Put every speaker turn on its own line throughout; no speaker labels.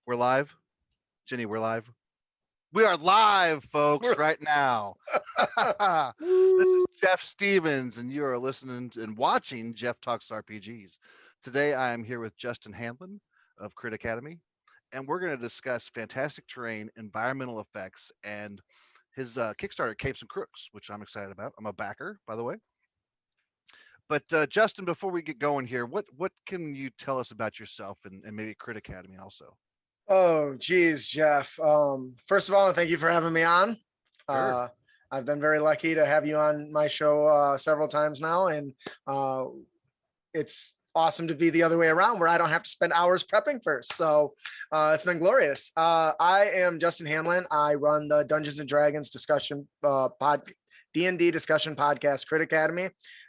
We're live. Jenny, we're live. We are live, folks, right now. This is
Woo.
Jeff Stevens, and you are listening and watching Jeff Talks RPGs. Today, I am here with Justin Hanlon of Crit Academy, and we're going to discuss fantastic terrain, environmental effects, and his Kickstarter, Capes and Crooks, which I'm excited about. I'm a backer, by the way. But Justin, before we get going here, what can you tell us about yourself and maybe Crit Academy also?
Oh, geez, Jeff. First of all, thank you for having me on.
Sure.
Uh, I've been very lucky to have you on my show several times now, and uh, it's awesome to be the other way around where I don't have to spend hours prepping first. So it's been glorious. I am Justin Hanlon. I run the Dungeons and Dragons discussion D&D discussion podcast, Crit Academy.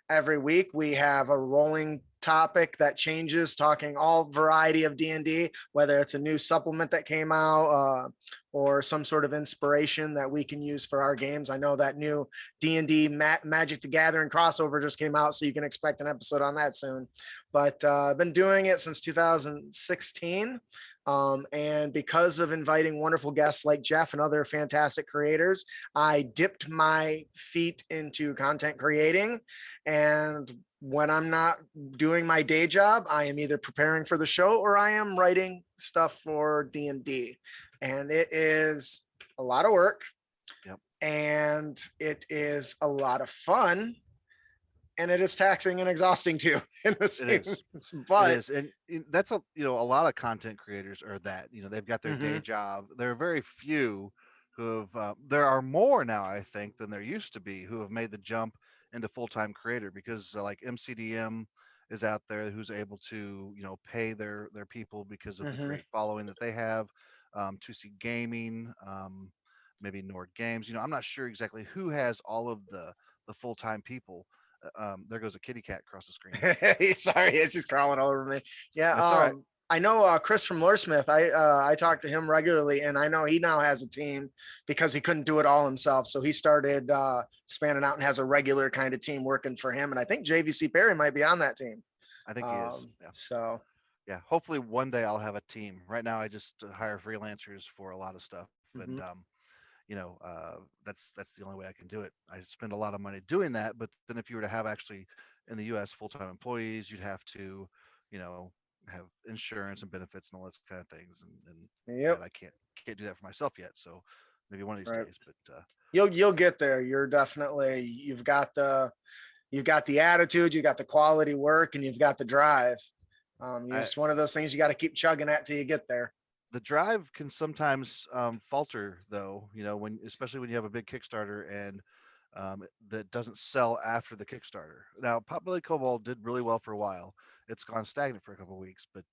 Every week we have a rolling topic that changes, talking all variety of D&D, whether it's a new supplement that came out or some sort of inspiration that we can use for our games. I know that new D&D Magic the Gathering crossover just came out, so you can expect an episode on that soon. But I've been doing it since 2016. And because of inviting wonderful guests like Jeff and other fantastic creators, I dipped my feet into content creating. And when I'm not doing my day job, I am either preparing for the show or I am writing stuff for D&D. And it is a lot of work.
Yep.
And it is a lot of fun. And it is taxing and exhausting too. In the same,
It is. It
but
is, and that's a lot of content creators are that they've got their day
Mhm.
job. There are very few who have. There are more now, I think, than there used to be who have made the jump into full time creator because like MCDM is out there who's able to pay their people because of the
Mhm.
great following that they have. 2C Gaming, maybe Nord Games. I'm not sure exactly who has all of the full time people. There goes a kitty cat across the screen.
Sorry, it's just crawling all over me. Yeah.
That's all right.
I know Chris from Loresmith. I talk to him regularly, and I know he now has a team because he couldn't do it all himself. So he started spanning out and has a regular kind of team working for him. And I think JVC Perry might be on that team.
I think he is. Yeah.
So
Yeah. Hopefully one day I'll have a team. Right now I just hire freelancers for a lot of stuff, and
mhm.
that's the only way I can do it. I spend a lot of money doing that, but then if you were to have actually in the U.S. full-time employees, you'd have to, you know, have insurance and benefits and all those kind of things, and that
Yep.
I can't do that for myself yet. So maybe one of these
Right.
days, but
You'll get there. You're definitely you've got the attitude, you got the quality work, and you've got the drive. You're
I
just one of those things you got to keep chugging at till you get there.
the drive can sometimes falter though, when especially when you have a big Kickstarter and that doesn't sell after the Kickstarter. Now, Potbelly Cobalt did really well for a while. It's gone stagnant for a couple of weeks, but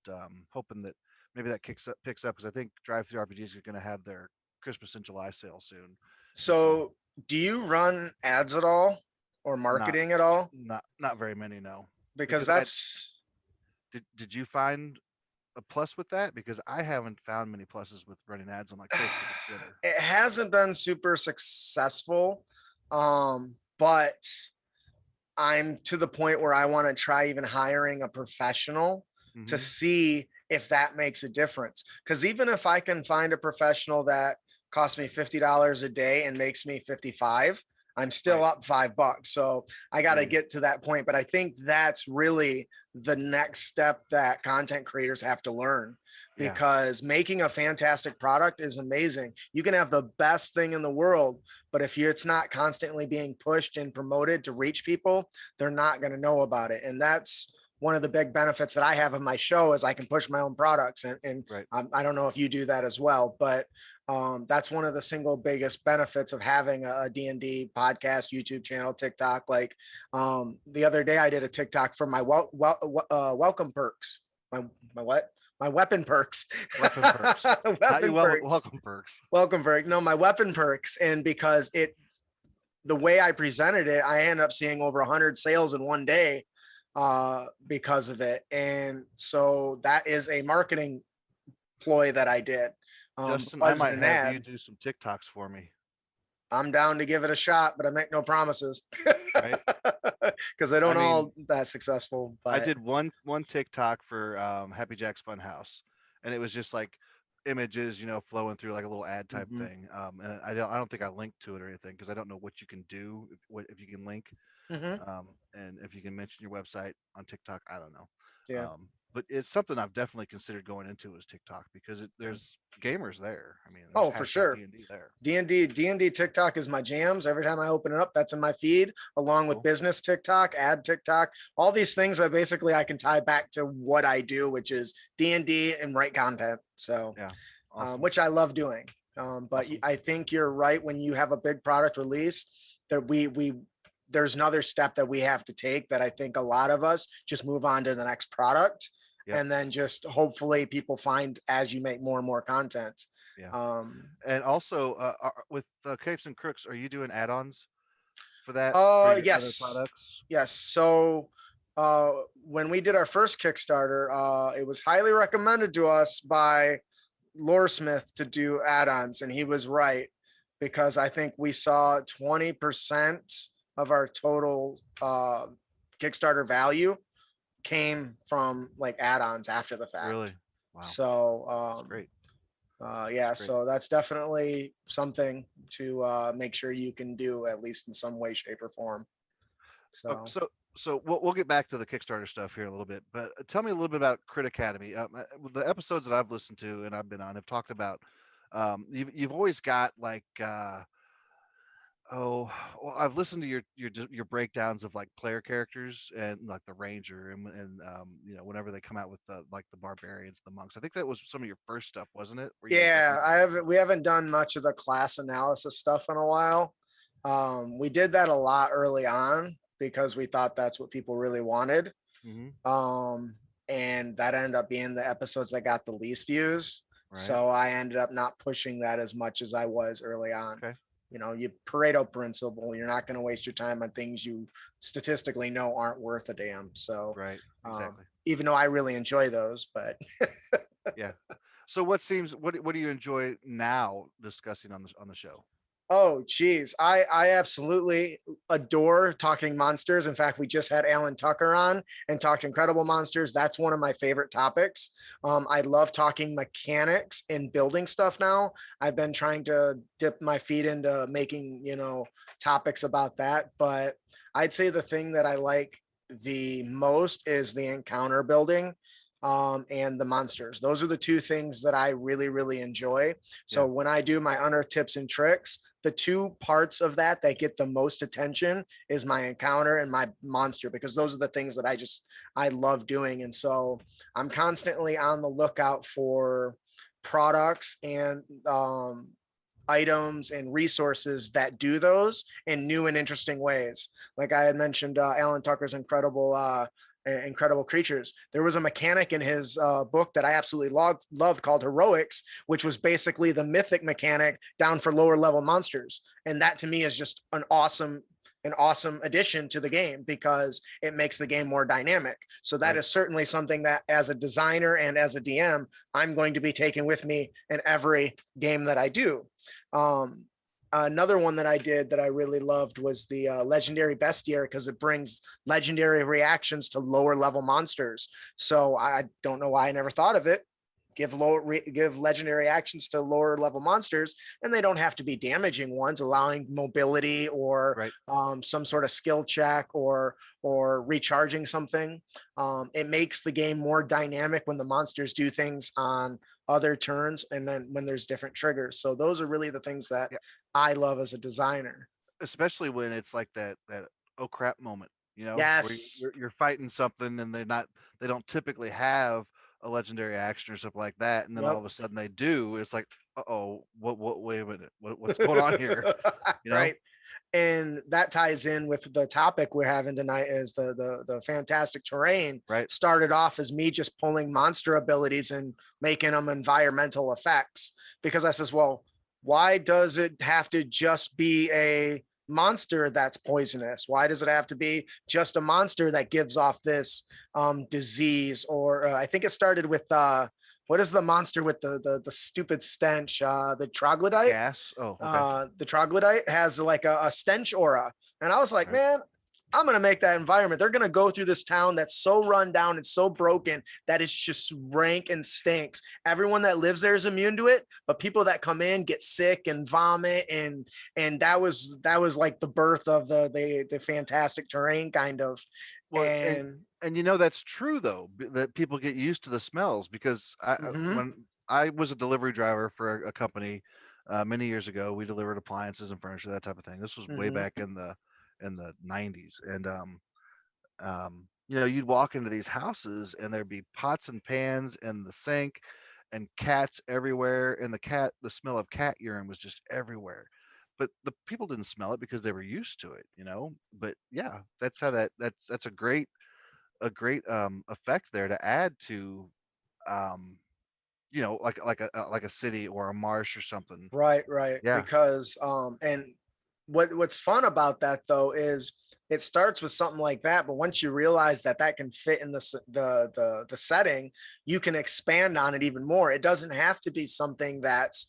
hoping that maybe that picks up because I think Drive Through RPGs are going to have their Christmas in July sale soon, and so
So, do you run ads at all or
not
marketing at all?
not very many, no,
Because
because I
that's
did you find a plus with that? Because I haven't found many pluses with running ads on like Facebook and Twitter.
it hasn't been super successful. But I'm to the point where I want to try even hiring a professional to
Hmm.
see if that makes a difference. Because even if I can find a professional that costs me $50 a day and makes me 55, I'm still
Right.
up $5. So I got to
Agree.
get to that point. But I think that's really the next step that content creators have to learn,
Yeah.
because making a fantastic product is amazing. You can have the best thing in the world, but if it's not constantly being pushed and promoted to reach people, they're not going to know about it. And that's one of the big benefits that I have of my show is I can push my own products. And
Right.
I don't know if you do that as well, but that's one of the single biggest benefits of having a D&D podcast, YouTube channel, TikTok. Like the other day I did a TikTok for my welcome perks. My what? My weapon perks.
Weapon perks. Not your
Weapon perks.
welcome perks.
Welcome perk. No, my weapon perks. And because the way I presented it, I ended up seeing over 100 sales in one day because of it. And so that is a marketing ploy that I did.
Justin, I
Wasn't
might
an
have you
ad.
do some TikToks for me,
I'm down to give it a shot, but I make no promises
right?
because they
I
don't
mean,
all that successful.
I
But
did one TikTok for Happy Jack's Funhouse, and it was just like images, flowing through like a little ad type
Mhm.
thing. And I don't think I linked to it or anything because I don't know what you can do if you can link,
Mhm.
and if you can mention your website on TikTok. I don't know.
Yeah.
But it's something I've definitely considered going into is TikTok because there's gamers there. I mean, there's
Oh, for
hashtag
sure.
D&D there.
D&D TikTok is my jams. Every time I open it up, that's in my feed, along with
Cool.
business TikTok, ad TikTok, all these things that basically I can tie back to what I do, which is D&D and write content. So,
Yeah. Awesome.
which I love doing. But
Awesome.
I think you're right. When you have a big product release, that we there's another step that we have to take that I think a lot of us just move on to the next product,
Yep.
and then just hopefully people find as you make more and more content.
Yeah.
Um,
And also, with Capes and Crooks, are you doing add-ons for that for your other
yes,
products?
yes. So when we did our first Kickstarter, it was highly recommended to us by Loresmith to do add-ons, and he was right, because I think we saw 20% of our total Kickstarter value came from like add-ons after the fact.
Really? Wow.
So
That's great. That's
yeah,
great.
so that's definitely something to make sure you can do, at least in some way, shape, or form. So
So we'll get back to the Kickstarter stuff here in a little bit, but tell me a little bit about Crit Academy. The episodes that I've listened to and I've been on have talked about, you've always got like, oh, well, I've listened to your breakdowns of like player characters and like the ranger and whenever they come out with the like the barbarians, the monks. I think that was some of your first stuff, wasn't it? Where you were breaking
yeah,
down the
we
stuff.
haven't done much of the class analysis stuff in a while. We did that a lot early on because we thought that's what people really wanted.
Hmm.
Um, and that ended up being the episodes that got the least views.
Right.
So I ended up not pushing that as much as I was early on.
Okay.
You Pareto principle, you're not going to waste your time on things you statistically know aren't worth a damn. So,
Right. Exactly.
even though I really enjoy those, but
Yeah. So what do you enjoy now discussing on the show?
oh, geez. I absolutely adore talking monsters. In fact, we just had Alan Tucker on and talked incredible monsters. That's one of my favorite topics. I love talking mechanics and building stuff now. I've been trying to dip my feet into making, topics about that. But I'd say the thing that I like the most is the encounter building. And the monsters. Those are the two things that I really, really enjoy. So
Yeah.
when I do my unearth tips and tricks, the two parts of that get the most attention is my encounter and my monster, because those are the things that I love doing. And so I'm constantly on the lookout for products and items and resources that do those in new and interesting ways. Like I had mentioned, Alan Tucker's incredible creatures. There was a mechanic in his book that I absolutely loved called Heroics, which was basically the mythic mechanic down for lower level monsters. And that to me is just an awesome addition to the game because it makes the game more dynamic. So that
Right.
is certainly something that as a designer and as a DM, I'm going to be taking with me in every game that I do. Um, Another one that I did that I really loved was the legendary bestiary, because it brings legendary reactions to lower level monsters. So I don't know why I never thought of it. Give legendary actions to lower level monsters, and they don't have to be damaging ones, allowing mobility or
Right.
some sort of skill check or recharging something. It makes the game more dynamic when the monsters do things on other turns, and then when there's different triggers. So those are really the things that
Yeah.
I love as a designer.
Especially when it's like that oh crap moment, where
Yes.
you're fighting something and they don't typically have a legendary action or something like that, and then all
Yep.
of a sudden they do. It's like, uh-oh, what wait a minute. What's going on here? You know?
Right. And that ties in with the topic we're having tonight, is the fantastic terrain
Right.
started off as me just pulling monster abilities and making them environmental effects, because I says, well, why does it have to just be a monster that's poisonous? Why does it have to be just a monster that gives off this disease? Or I think it started with what is the monster with the stupid stench, the troglodyte?
Gas. Oh, okay.
The troglodyte has like a stench aura. And I was like,
Right.
man, I'm going to make that environment. They're going to go through this town that's so run down and so broken that it's just rank and stinks. Everyone that lives there is immune to it, but people that come in get sick and vomit. And that was like the birth of the fantastic terrain kind of.
Well,
And
and you know that's true though, that people get used to the smells because
mhm,
when I was a delivery driver for a company many years ago, we delivered appliances and furniture, that type of thing. This was way
mhm.
back in the 90s, and you know, you'd walk into these houses and there'd be pots and pans in the sink and cats everywhere, and the smell of cat urine was just everywhere. But the people didn't smell it because they were used to it, you know. But yeah, that's how that's a great effect there to add to um you know, like a city or a marsh or something.
Right, right.
Yeah.
Because and what's fun about that though is it starts with something like that, but once you realize that that can fit in the setting, you can expand on it even more. It doesn't have to be something that's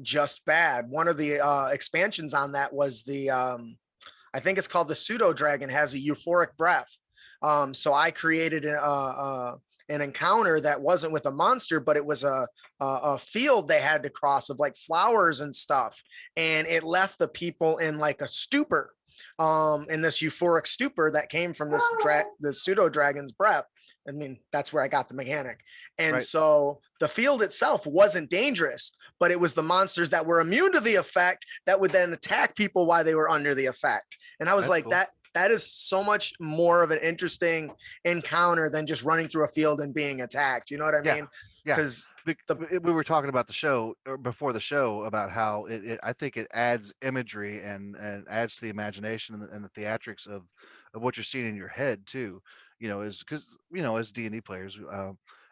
just bad. One of the expansions on that was the I think it's called the pseudo dragon has a euphoric breath. So I created an encounter that wasn't with a monster, but it was a field they had to cross of like flowers and stuff, and it left the people in like a stupor, in this euphoric stupor that came from the pseudo dragon's breath. I mean, that's where I got the mechanic. And
Right.
so the field itself wasn't dangerous, but it was the monsters that were immune to the effect that would then attack people while they were under the effect. And I was
That's
like,
cool.
that is so much more of an interesting encounter than just running through a field and being attacked. You know what I
Yeah.
mean?
Yeah.
Because the
We were talking about the show or before the show about how I think it adds imagery and adds to the imagination and the theatrics of what you're seeing in your head too. You know, is because you know as D&D players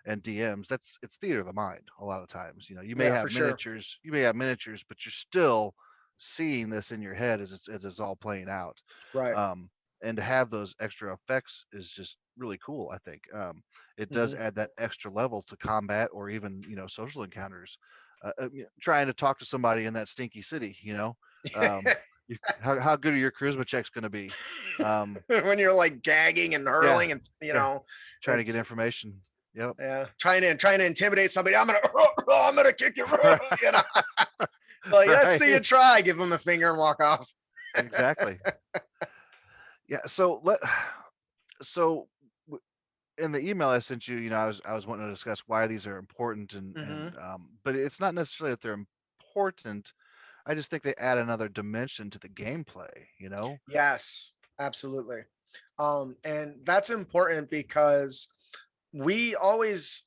and DMs, it's theater of the mind a lot of times. You know,
yeah, for sure.
you may have miniatures, but you're still seeing this in your head as it's all playing out.
Right.
Um, and to have those extra effects is just really cool. I think it does
Mhm.
add that extra level to combat or even you know social encounters. You know, trying to talk to somebody in that stinky city, you know, um, how good are your charisma checks going to be? Um,
When you're like gagging and
yeah,
hurling and
yeah, trying to get
it's
information. Yep.
yeah, trying to intimidate somebody. I'm gonna kick you.
Right.
You know, like let's see you
Right.
try. Give them the finger and walk off.
Exactly. Yeah. So in the email I sent you, you know, I was wanting to discuss why these are important
Hmm.
but it's not necessarily that they're important. I just think they add another dimension to the gameplay, you know?
Yes, absolutely. And that's important because we always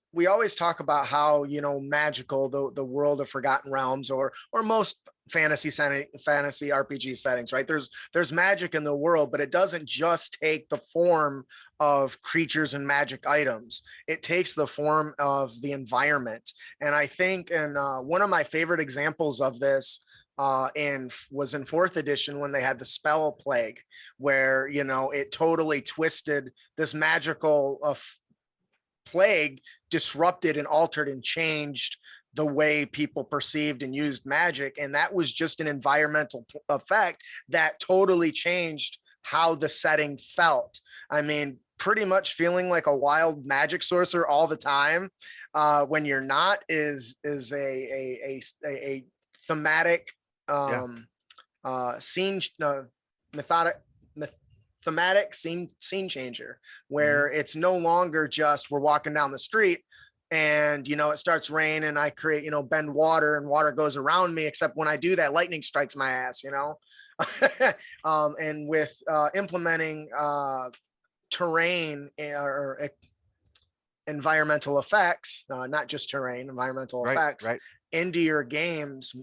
talk about how magical the world of Forgotten Realms or most fantasy RPG settings, right? There's magic in the world, but it doesn't just take the form of creatures and magic items. It takes the form of the environment. And I think, and one of my favorite examples of this in was in fourth edition when they had the spell plague, where it totally twisted this magical plague, disrupted and altered and changed the way people perceived and used magic. And that was just an environmental effect that totally changed how the setting felt. I mean, pretty much feeling like a wild magic sorcerer all the time, when you're not, is a thematic,
Yeah.
um, scene, methodic, thematic scene changer,
Hmm.
where it's no longer just we're walking down the street and it starts raining and I create bend water and water goes around me, except when I do that lightning strikes my ass. And with implementing terrain or environmental effects, not just terrain, environmental
Right.
effects
Right.
into your games,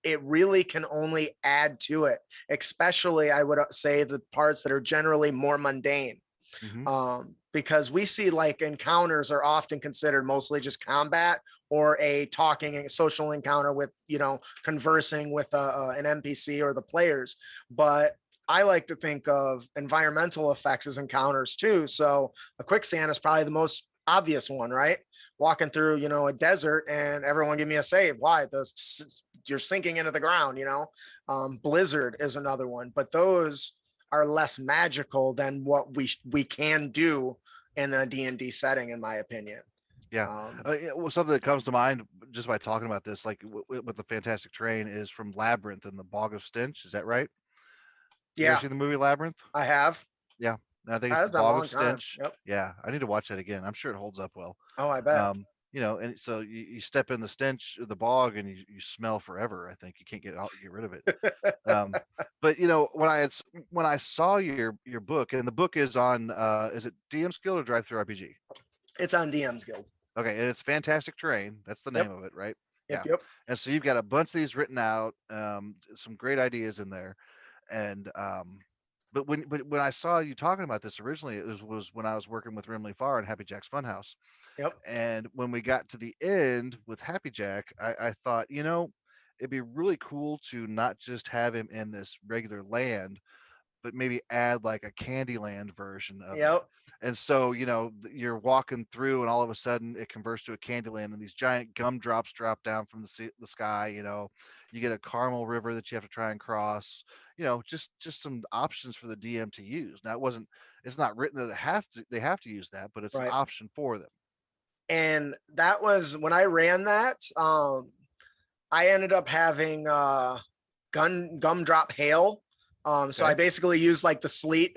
it really can only add to it, especially I would say the parts that are generally more mundane.
Hmm.
Because we see like encounters are often considered mostly just combat or a talking and social encounter with conversing with an NPC or the players. But I like to think of environmental effects as encounters too. So a quicksand is probably the most obvious one, right? Walking through a desert and everyone give me a save. Why? You're sinking into the ground. Blizzard is another one, but those are less magical than what we can do in a D&D setting, in my opinion.
Yeah. Yeah, well, something that comes to mind just by talking about this, like with the Fantastic Terrain, is from Labyrinth and the Bog of Stench. Is that right? You ever
Yeah,
seen the movie Labyrinth?
I have.
Yeah. And I think it's the
That's been a
Bog of
long time.
Stench.
Yep.
Yeah, I need to watch that again. I'm sure it holds up well.
Oh, I bet.
Um, and so you step in the stench of the bog and you smell forever. I think you can't get rid of it. Um, but when I saw your book, and the book is on is it DM's Guild or Drive Through RPG?
It's on DM's Guild.
Okay, and it's Fantastic Terrain. That's the name
Yep.
of it, right?
Yep.
Yeah.
Yep.
And so you've got a bunch of these written out, some great ideas in there. And but when I saw you talking about this originally, it was when I was working with Rimley Farr and Happy Jack's Funhouse.
Yep.
And when we got to the end with Happy Jack, I thought, it'd be really cool to not just have him in this regular land, but maybe add like a Candyland version of it.
Yep.
And so, you're walking through, and all of a sudden it converts to a Candyland, and these giant gumdrops drop down from the sky. You get a caramel river that you have to try and cross. Just some options for the DM to use. Now, it's not written that they have to use that, but it's an
Right.
option for them.
And that was when I ran that. I ended up having gumdrop hail. So
Okay.
I basically used like the sleet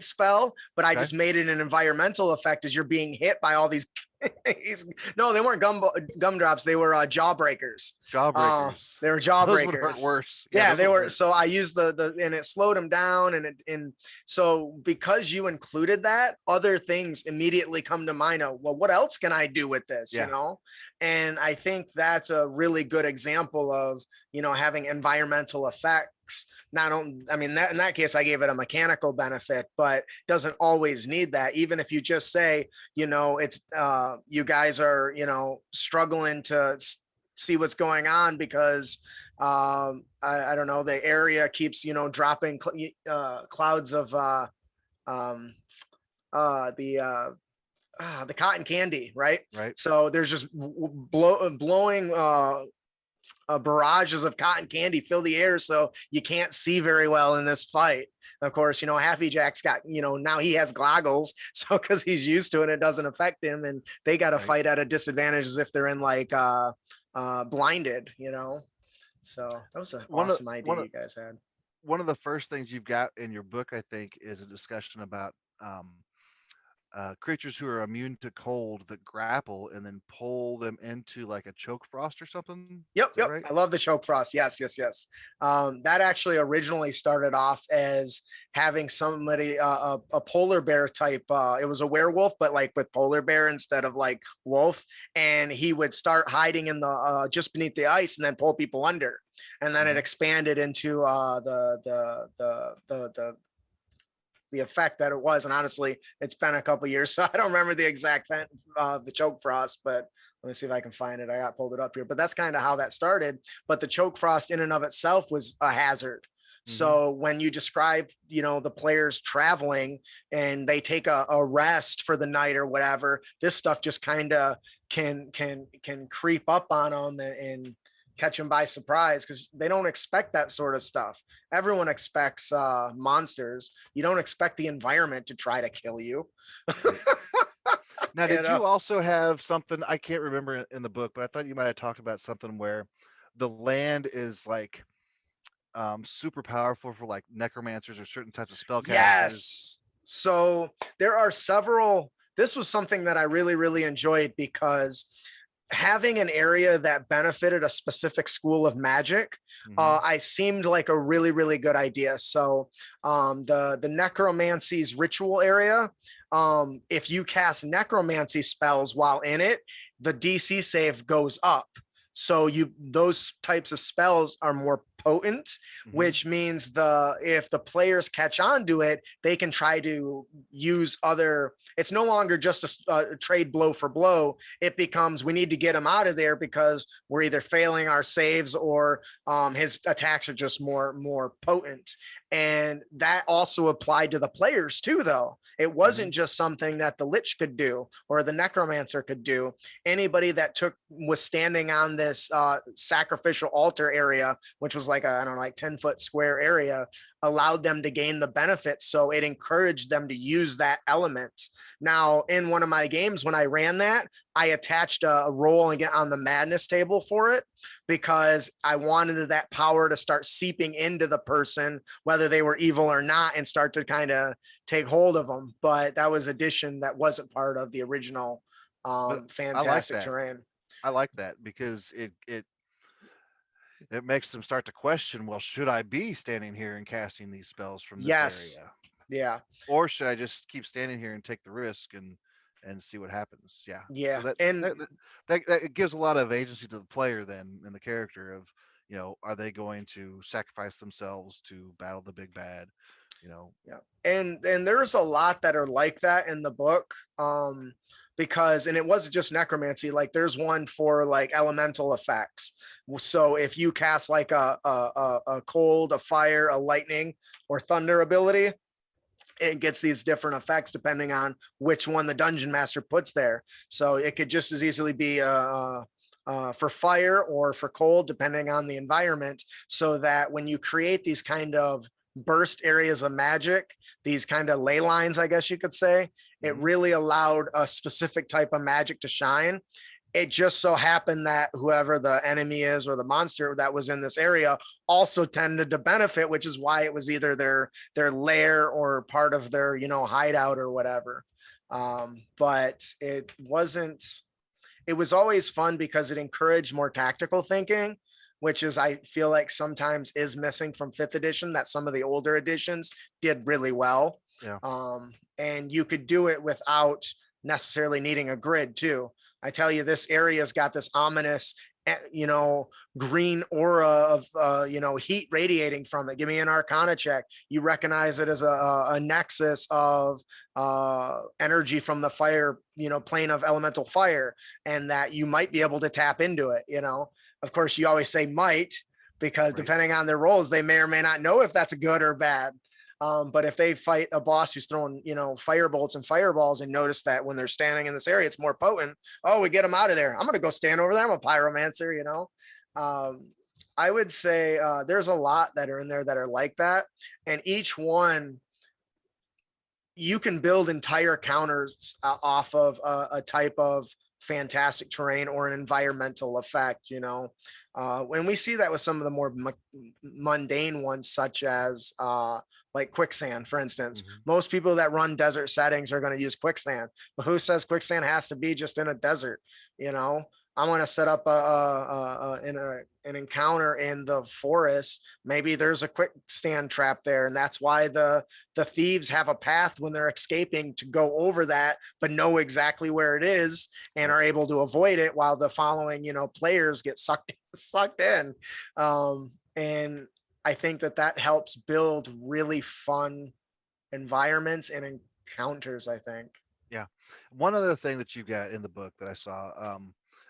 spell, but I
Okay.
just made it an environmental effect as you're being hit by all these. No, they weren't gumdrops. They were jawbreakers.
Jawbreakers.
They were
Those would hurt
jawbreakers.
worse.
Yeah,
those
they
would
were.
hurt.
So I used and it slowed them down. And so because you included that, other things immediately come to mind of, well, what else can I do with this?
Yeah.
And I think that's a really good example of, having environmental effects. I mean, that in that case, I gave it a mechanical benefit, but doesn't always need that. Even if you just say, it's you guys are, struggling to see what's going on because I don't know, the area keeps, dropping clouds of the cotton candy, right?
Right.
So there's just blowing barrages of cotton candy fill the air, so you can't see very well in this fight. Of course, Happy Jack's got, now he has goggles, so because he's used to it, it doesn't affect him, and they got to
Right.
fight at a disadvantage as if they're in like blinded. So that was an awesome idea you guys had.
One of the first things you've got in your book, I think, is a discussion about creatures who are immune to cold that grapple and then pull them into like a choke frost or something.
Yep,
Is that
yep.
right?
I love the choke frost. Yes, yes, yes. That actually originally started off as having somebody, a polar bear type. It was a werewolf, but like with polar bear instead of like wolf. And he would start hiding in the just beneath the ice and then pull people under. And then it
Mhm.
expanded into the effect that it was. And honestly, it's been a couple years, so I don't remember the exact the choke frost, but let me see if I can find it. I got pulled it up here, but that's kind of how that started. But the choke frost in and of itself was a hazard. So when you describe, the players traveling and they take a rest for the night or whatever, this stuff just kind of can creep up on them and catch them by surprise because they don't expect that sort of stuff. Everyone expects monsters. You don't expect the environment to try to kill you.
Now,
You
did
know?
you also have something I can't remember in the book, but I thought you might have talked about something where the land is like super powerful for like necromancers or certain types of spellcasters?
Yes. So there are several. This was something that I really, really enjoyed because having an area that benefited a specific school of magic,
Mhm.
I seemed like a really, really good idea. So the necromancy's ritual area, if you cast necromancy spells while in it, the DC save goes up. So those types of spells are more potent,
Mhm.
which means if the players catch on to it, they can try to use other. It's no longer just a trade blow for blow. It becomes we need to get him out of there because we're either failing our saves or his attacks are just more potent. And that also applied to the players too, though. It wasn't just something that the Lich could do or the Necromancer could do. Anybody that was standing on this sacrificial altar area, which was like a, I don't know, like 10-foot square area, allowed them to gain the benefits. So it encouraged them to use that element. Now, in one of my games, when I ran that, I attached a roll and get on the madness table for it because I wanted that power to start seeping into the person, whether they were evil or not, and start to kind of take hold of them. But that was addition that wasn't part of the original
But I like
fantastic
that.
terrain.
I like that because it makes them start to question, well, should I be standing here and casting these spells from this
Yes.
area?
Yeah.
Or should I just keep standing here and take the risk and see what happens? Yeah. So
Yeah.
that
And
that that it gives a lot of agency to the player then and the character of, are they going to sacrifice themselves to battle the big bad? You know,
yeah. And there's a lot that are like that in the book. Because and it wasn't just necromancy, like there's one for like elemental effects. So if you cast like a cold, a fire, a lightning, or thunder ability, it gets these different effects depending on which one the dungeon master puts there. So it could just as easily be for fire or for cold, depending on the environment, so that when you create these kind of burst areas of magic, these kind of ley lines, I guess you could say, it
mhm,
really allowed a specific type of magic to shine. It just so happened that whoever the enemy is or the monster that was in this area also tended to benefit, which is why it was either their lair or part of their hideout or whatever. But it wasn't. It was always fun because it encouraged more tactical thinking, which is I feel like sometimes is missing from fifth edition. That some of the older editions did really well,
yeah,
and you could do it without necessarily needing a grid too. I tell you, this area's got this ominous, you know, green aura of, heat radiating from it. Give me an Arcana check. You recognize it as a nexus of energy from the fire, plane of elemental fire, and that you might be able to tap into it. Of course, you always say might because
right.
depending on their roles, they may or may not know if that's good or bad. But if they fight a boss who's throwing, fire bolts and fireballs and notice that when they're standing in this area, it's more potent. Oh, we get them out of there. I'm going to go stand over there. I'm a pyromancer. I would say there's a lot that are in there that are like that. And each one, you can build entire counters off of a type of fantastic terrain or an environmental effect. When we see that with some of the more mundane ones, such as like quicksand, for instance.
Mhm.
Most people that run desert settings are going to use quicksand, but who says quicksand has to be just in a desert? You know, I want to set up an encounter in the forest. Maybe there's a quicksand trap there, and that's why the thieves have a path when they're escaping to go over that, but know exactly where it is and
Right.
are able to avoid it, while the following players get sucked in. And I think that helps build really fun environments and encounters, I think.
Yeah. One other thing that you got in the book that I saw,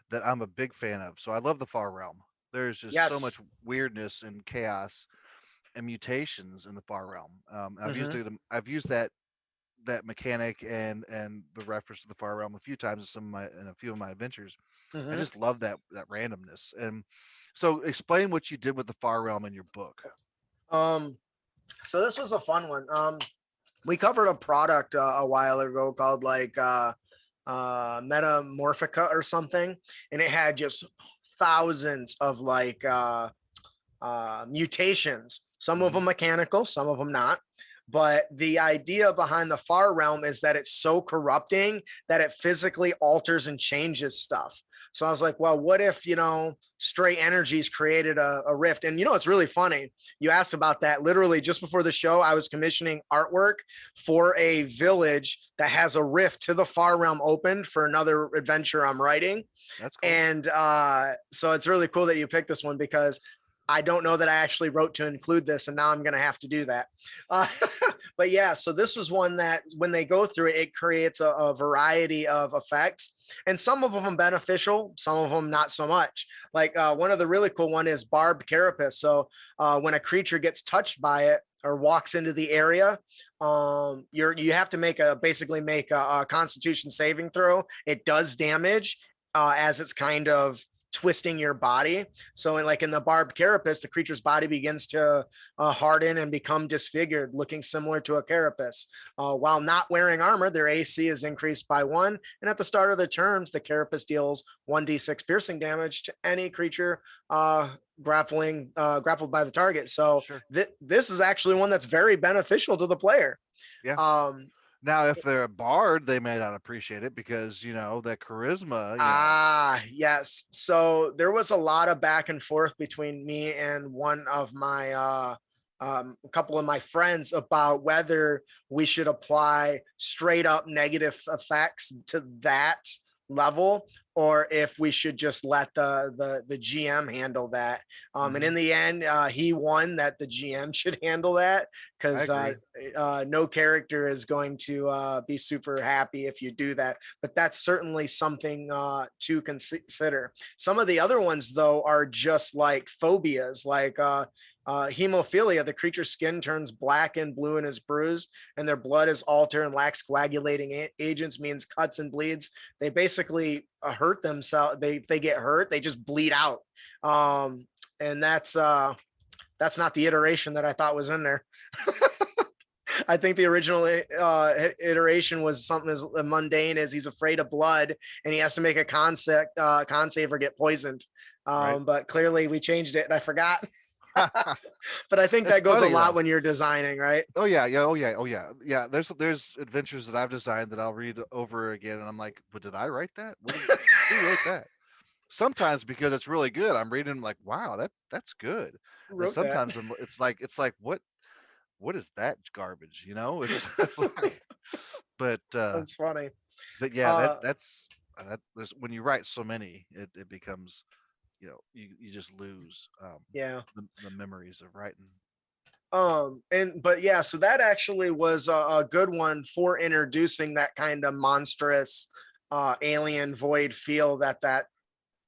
that I'm a big fan of. So I love the Far Realm. There's just so much
Yes.
weirdness and chaos and mutations in the Far Realm. I've used
Hmm.
it. I've used that mechanic and the reference to the Far Realm a few times in a few of my adventures. I
Hmm.
just love that randomness. And so, explain what you did with the Far Realm in your book.
Um, so this was a fun one. We covered a product a while ago called like Metamorphica or something, and it had just thousands of like mutations. Some of
Hmm.
them mechanical, some of them not. But the idea behind the Far Realm is that it's so corrupting that it physically alters and changes stuff. So I was like, well, what if, stray energies created a rift? And, it's really funny. You asked about that. Literally, just before the show, I was commissioning artwork for a village that has a rift to the Far Realm opened for another adventure I'm writing.
That's cool.
And so it's really cool that you picked this one because I don't know that I actually wrote to include this, and now I'm going to have to do that. Uh, but yeah, so this was one that when they go through it, it creates a variety of effects, and some of them beneficial, some of them not so much. Like one of the really cool one is barbed carapace. So when a creature gets touched by it or walks into the area, you have to basically make a Constitution saving throw. It does damage as it's kind of twisting your body. So in the barbed carapace, the creature's body begins to harden and become disfigured, looking similar to a carapace. While not wearing armor, their AC is increased by 1. And at the start of the turns, the carapace deals 1d6 piercing damage to any creature grappled by the target. So
Sure.
this is actually one that's very beneficial to the player.
Yeah.
Um,
Now, if they're a bard, they may not appreciate it because that charisma.
Yes. So there was a lot of back and forth between me and one of my a couple of my friends about whether we should apply straight up negative effects to that level, or if we should just let the GM handle that. And in the end, he won that the GM should handle that, because no character is going to be super happy if you do that. But that's certainly something to consider. Some of the other ones, though, are just like phobias, like hemophilia. The creature's skin turns black and blue and is bruised, and their blood is altered and lacks coagulating agents, means cuts and bleeds. They basically hurt themselves. They get hurt, they just bleed out. And that's not the iteration that I thought was in there. I think the original iteration was something as mundane as he's afraid of blood and he has to make a con save or get poisoned.
Right.
But clearly we changed it and I forgot. But I think
That's
that goes a
funny,
lot
though.
when you're designing, right?
Oh yeah, yeah, oh yeah, oh yeah, yeah. There's adventures that I've designed that I'll read over again, and I'm like, but did I write that? Who wrote that? Sometimes because it's really good, I'm reading like, wow, that's good.
Who
And
wrote that?
sometimes it's like what is that garbage? It's like, but
That's funny.
but yeah,
Uh,
that there's when you write so many, it becomes you just lose
yeah.
the memories of writing.
But yeah, so that actually was a good one for introducing that kind of monstrous alien void feel that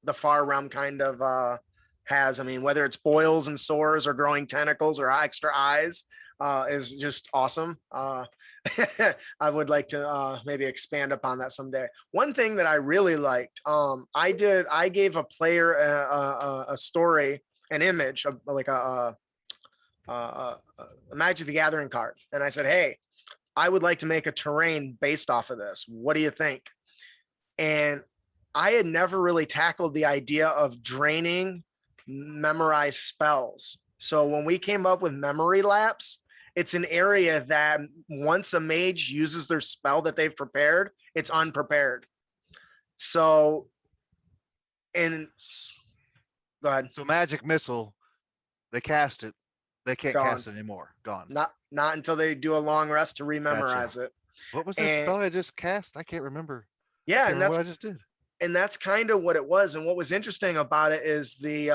the far realm kind of has. I mean, whether it's boils and sores or growing tentacles or extra eyes, is just awesome. I would like to maybe expand upon that someday. One thing that I really liked, I gave a player a story, an image of like a Magic the Gathering card, and I said, "Hey, I would like to make a terrain based off of this. What do you think?" And I had never really tackled the idea of draining memorized spells. So when we came up with memory lapse, it's an area that once a mage uses their spell that they've prepared, it's unprepared. So, and go ahead.
So magic missile, they cast it, they can't
Gone.
cast it anymore. Gone.
Not until they do a long rest to rememorize it.
What was that
And
spell I just cast? I can't remember. I
yeah,
can't
and
remember
that's
what I just did.
kind of what it was. And what was interesting about it is the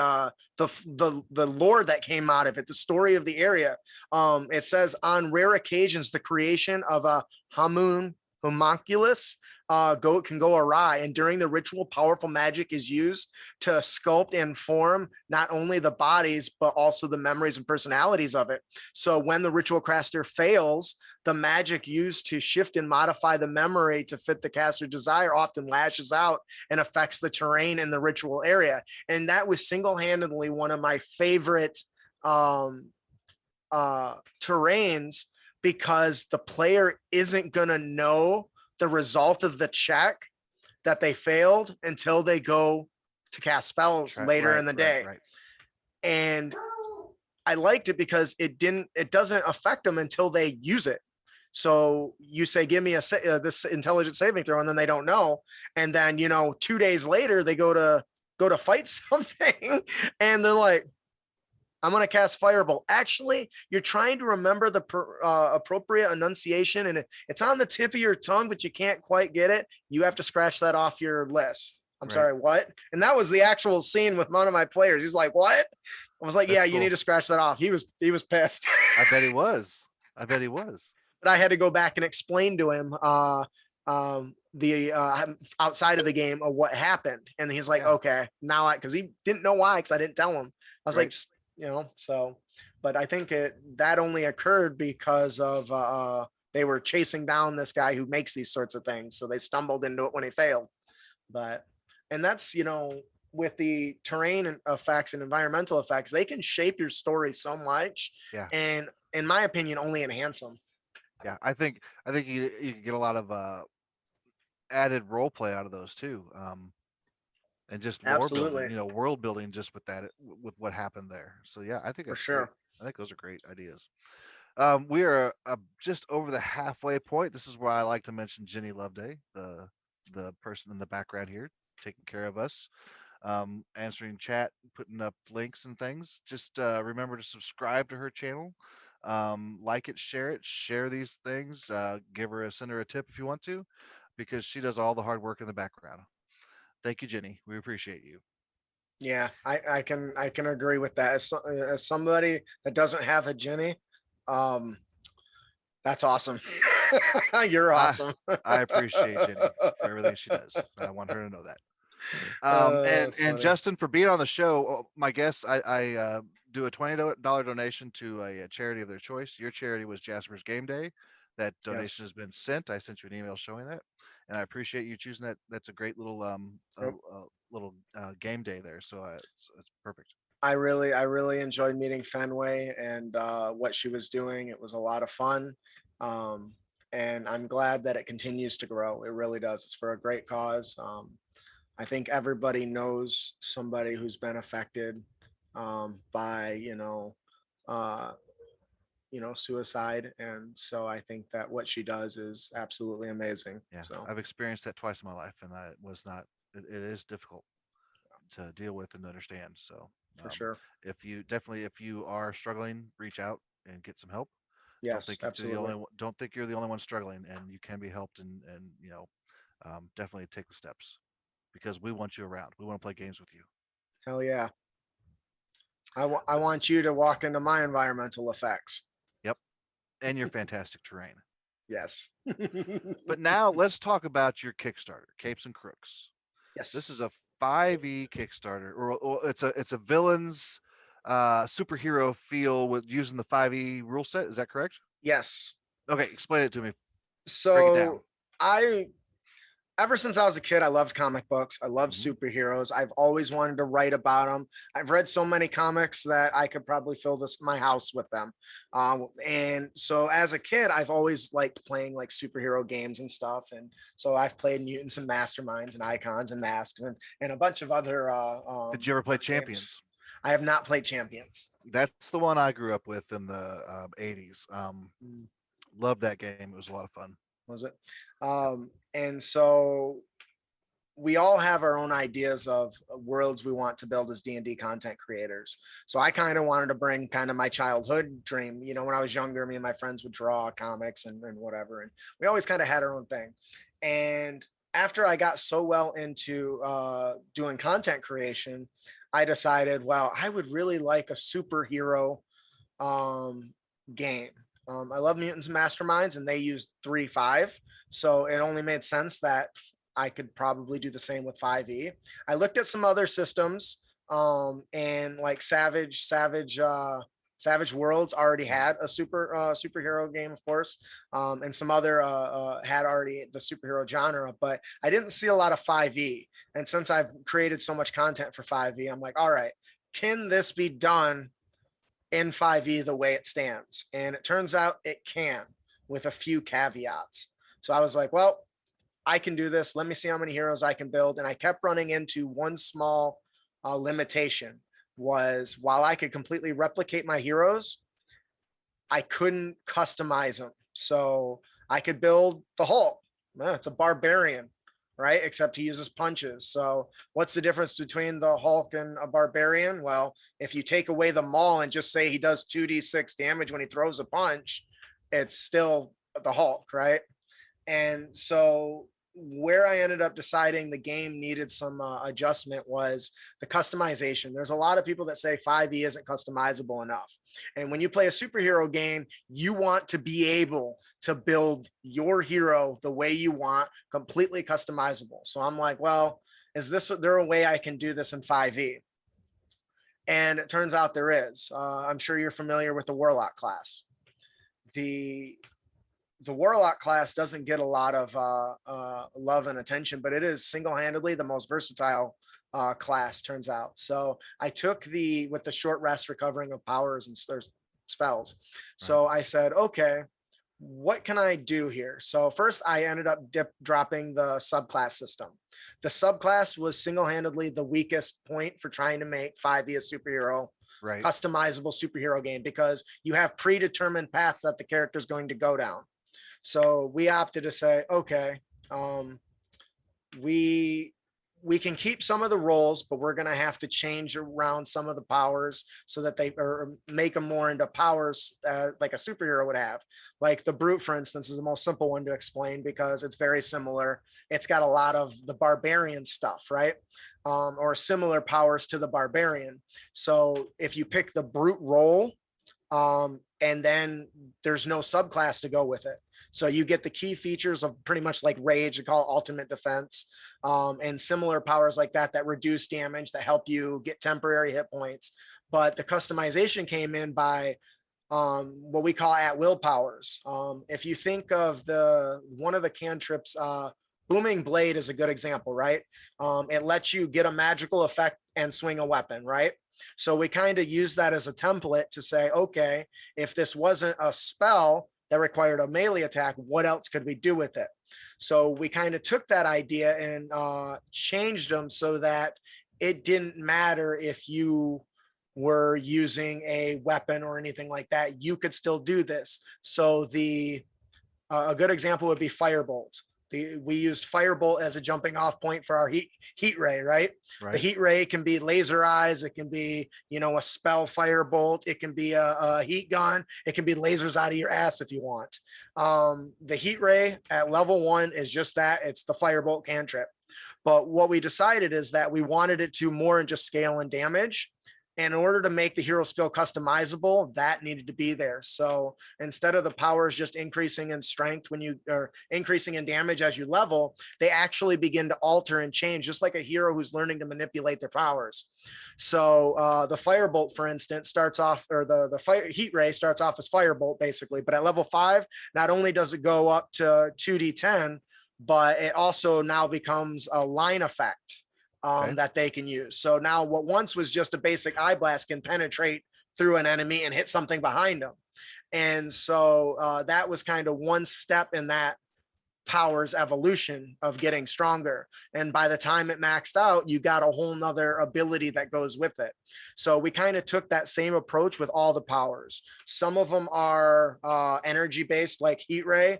lore that came out of it, the story of the area. It says on rare occasions the creation of a homunculus can go awry, and during the ritual, powerful magic is used to sculpt and form not only the bodies but also the memories and personalities of it. So when the ritual caster fails, the magic used to shift and modify the memory to fit the caster's desire often lashes out and affects the terrain in the ritual area. And that was single-handedly one of my favorite terrains, because the player isn't going to know the result of the check that they failed until they go to cast spells later in the day.
Right.
And I liked it because it doesn't affect them until they use it. So you say, give me this intelligent saving throw, and then they don't know. And then, 2 days later, they go to fight something and they're like, I'm going to cast Firebolt. Actually, you're trying to remember the appropriate enunciation, and it's on the tip of your tongue, but you can't quite get it. You have to scratch that off your list. I'm sorry, what? And that was the actual scene with one of my players. He's like, what? I was like, yeah, you need to scratch that off. He was pissed.
I bet he was.
But I had to go back and explain to him the outside of the game of what happened. And he's like, okay, now because he didn't know why, because I didn't tell him. I was like, so, but I think that only occurred because of they were chasing down this guy who makes these sorts of things. So they stumbled into it when he failed. And that's, with the terrain effects and environmental effects, they can shape your story so much,
Yeah.
and in my opinion, only enhance them.
Yeah. I think you can get a lot of added role play out of those too. And just lore building,
Absolutely,
world building just with that, with what happened there. So yeah, I think
for
that's great.
sure.
I think those are great ideas. We are just over the halfway point. This is where I like to mention Jenny Loveday, the person in the background here taking care of us, answering chat, putting up links and things. Just remember to subscribe to her channel, like it, share these things, send her a tip if you want to, because she does all the hard work in the background. Thank you, Jenny. We appreciate you.
Yeah, I can agree with that. As somebody that doesn't have a Jenny, um, that's awesome. You're
I
awesome.
I appreciate Jenny for everything she does. I want her to know that.
That's
And
funny.
Justin, for being on the show, my guests, I do a $20 donation to a charity of their choice. Your charity was Jasper's Game Day. That donation
Yes.
has been sent. I sent you an email showing that, and I appreciate you choosing that. That's a great little
Yep.
game day there. So it's perfect.
I really enjoyed meeting Fenway and what she was doing. It was a lot of fun. Um, and I'm glad that it continues to grow. It really does. It's for a great cause. I think everybody knows somebody who's been affected by, uh, suicide. And so I think that what she does is absolutely amazing.
Yeah,
So
I've experienced that twice in my life, and I was not. It is difficult to deal with and understand. So,
for
um,
sure.
if you are struggling, reach out and get some help.
Yes, absolutely.
Don't think you're the only one struggling, and you can be helped. And definitely take the steps, because we want you around. We want to play games with you.
Hell yeah. I want you to walk into my environmental effects.
Yep, and your fantastic terrain.
Yes.
But now let's talk about your Kickstarter, Capes and Crooks. This is
Yes.
a 5e Kickstarter, or it's a villains superhero feel with using the 5e rule set. Is that correct?
Yes.
Okay, explain it to me. Break it down.
So I ever since I was a kid, I loved comic books. I love
Hmm.
superheroes. I've always wanted to write about them. I've read so many comics that I could probably fill my house with them. And so as a kid, I've always liked playing like superhero games and stuff. And so I've played Mutants and Masterminds and Icons and Masks and a bunch of
Did you ever play
other games.
Champions?
I have not played Champions.
That's the one I grew up with in the '80s.
Mm,
Loved that game. It was a lot of fun.
was it?
Yep.
And so we all have our own ideas of worlds we want to build as D&D content creators. So I kind of wanted to bring kind of my childhood dream. When I was younger, me and my friends would draw comics and whatever. And we always kind of had our own thing. And after I got so well into doing content creation, I decided, well, I would really like a superhero um, game. I love Mutants and Masterminds, and they used 3.5. So it only made sense that I could probably do the same with 5e. I looked at some other systems, and like Savage Worlds already had a superhero game, of course, and some other had already the superhero genre, but I didn't see a lot of 5e. And since I've created so much content for 5e, I'm like, all right, can this be done in 5e the way it stands? And it turns out it can, with a few caveats. So I was like, well, I can do this. Let me see how many heroes I can build. And I kept running into one small limitation, was while I could completely replicate my heroes, I couldn't customize them. So I could build the Hulk. It's a barbarian, right? Except he uses punches. So what's the difference between the Hulk and a barbarian? Well, if you take away the maul and just say he does 2d6 damage when he throws a punch, it's still the Hulk, right? And so where I ended up deciding the game needed some adjustment was the customization. There's a lot of people that say 5e isn't customizable enough. And when you play a superhero game, you want to be able to build your hero the way you want, completely customizable. So I'm like, well, is there a way I can do this in 5e? And it turns out there is. I'm sure you're familiar with the Warlock class. The the Warlock class doesn't get a lot of love and attention, but it is single-handedly the most versatile class, turns out. So I took with the short rest recovering of powers and spells.
Right.
So I said, okay, what can I do here? So first I ended up dropping the subclass system. The subclass was single-handedly the weakest point for trying to make 5e a superhero,
Right.
customizable superhero game, because you have predetermined paths that the character is going to go down. So we opted to say, okay, um, we we can keep some of the roles, but we're going to have to change around some of the powers so that they or make them more into powers like a superhero would have. Like the brute, for instance, is the most simple one to explain because it's very similar. It's got a lot of the barbarian stuff, right? Or similar powers to the barbarian. So if you pick the brute role, and then there's no subclass to go with it. So you get the key features of pretty much like rage, we call it ultimate defense, and similar powers like that that reduce damage, that help you get temporary hit points. But the customization came in by what we call at will powers. If you think of the one of the cantrips, booming blade is a good example, right? It lets you get a magical effect and swing a weapon, right? So we kind of use that as a template to say, okay, if this wasn't a spell that required a melee attack, what else could we do with it? So we kind of took that idea and changed them so that it didn't matter if you were using a weapon or anything like that, you could still do this. So a good example would be firebolt. We used firebolt as a jumping off point for our heat ray, right? The
Right.
heat ray can be laser eyes, it can be, a spell firebolt, it can be a heat gun, it can be lasers out of your ass if you want. The heat ray at level 1 is just that, it's the firebolt cantrip. But what we decided is that we wanted it to more than just scale and damage. And in order to make the heroes feel customizable, that needed to be there. So instead of the powers just increasing in strength when you are increasing in damage as you level, they actually begin to alter and change, just like a hero who's learning to manipulate their powers. So the firebolt, for instance, starts off, or the fire heat ray starts off as firebolt basically, but at level 5, not only does it go up to 2d10, but it also now becomes a line effect
Okay.
that they can use. So now what once was just a basic eye blast can penetrate through an enemy and hit something behind them. And so that was kind of one step in that power's evolution of getting stronger. And by the time it maxed out, you got a whole nother ability that goes with it. So we kind of took that same approach with all the powers. Some of them are energy based, like heat ray.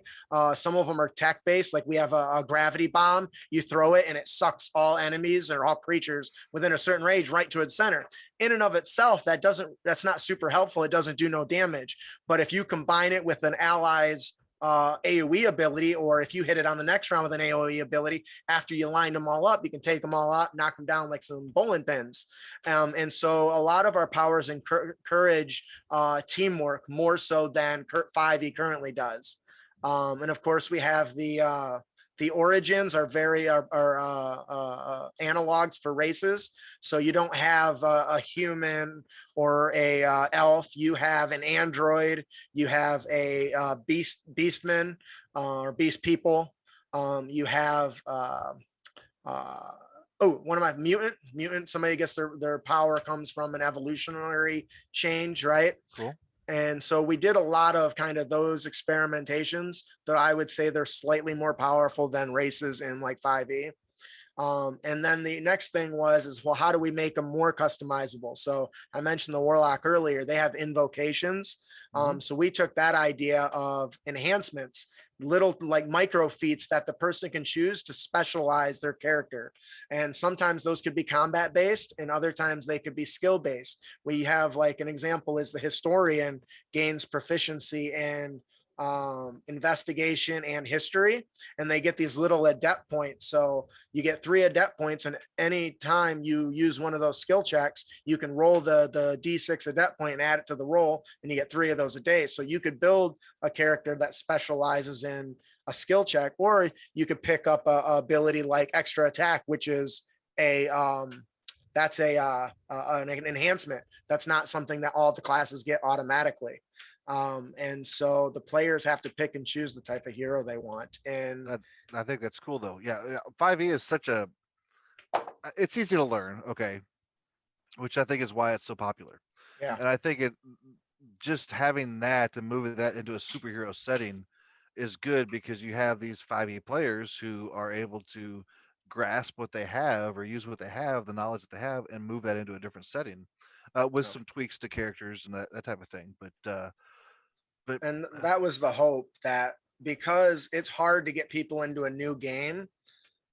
Some of them are tech based, like we have a gravity bomb. You throw it and it sucks all enemies or all creatures within a certain range right to its center. In and of itself, that's not super helpful. It doesn't do no damage. But if you combine it with an ally's AoE ability, or if you hit it on the next round with an AoE ability, after you lined them all up, you can take them all out, knock them down like some bowling pins. And so a lot of our powers encourage teamwork more so than 5e currently does. And of course, we have the origins are very analogs for races. So you don't have a human or a elf. You have an android. You have a beastman or beast people. You have one of my mutant. Somebody gets their power comes from an evolutionary change, right?
Cool.
And so we did a lot of kind of those experimentations that I would say they're slightly more powerful than races in like 5e. And then the next thing is, well, how do we make them more customizable? So I mentioned the warlock earlier, they have invocations. So we took that idea of enhancements, little like micro feats that the person can choose to specialize their character. And sometimes those could be combat based and other times they could be skill based. We have like an example is the historian gains proficiency in investigation and history, and they get these little adept points. So you get 3 adept points, and any time you use one of those skill checks, you can roll the d6 adept point and add it to the roll, and you get 3 of those a day. So you could build a character that specializes in a skill check, or you could pick up a ability like extra attack, which is that's an enhancement. That's not something that all the classes get automatically. And so the players have to pick and choose the type of hero they want. And
I think that's cool though. Yeah, 5e is such a It's easy to learn, okay, which I think is why it's so popular.
Yeah.
And I think it just having that and moving that into a superhero setting is good because you have these 5e players who are able to grasp what they have or use what they have, the knowledge that they have, and move that into a different setting with
Yeah.
some tweaks to characters and that type of thing. But
And that was the hope, that because it's hard to get people into a new game,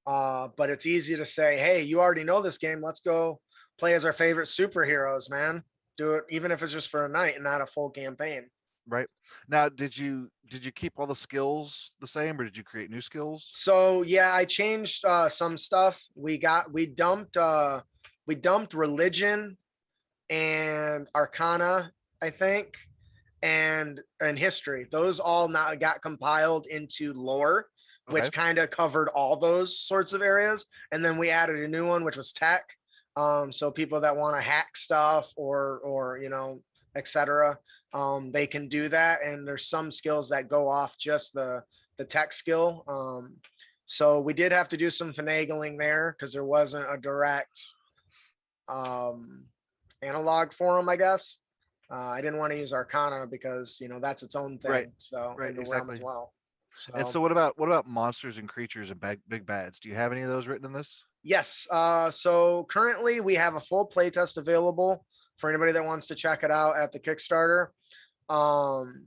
but it's easy to say, hey, you already know this game. Let's go play as our favorite superheroes, man. Do it, even if it's just for a night and not a full campaign.
right now, did you keep all the skills the same, or did you create new skills?
So yeah, I changed some stuff. We dumped religion and arcana, I think, and history. Those all now got compiled into lore,
Okay,
which kind of covered all those sorts of areas. And then we added a new one, which was tech. So people that want to hack stuff or etc. They can do that. And there's some skills that go off just the tech skill. So we did have to do some finagling there because there wasn't a direct um, analog for them, I guess. I didn't want to use Arcana because that's its own
right,
thing. So
right,
in the realm as
exactly.
well.
And
So
so, what about monsters and creatures and big bads? Do you have any of those written in this?
yes. So currently we have a full playtest available for anybody that wants to check it out at the Kickstarter. Um,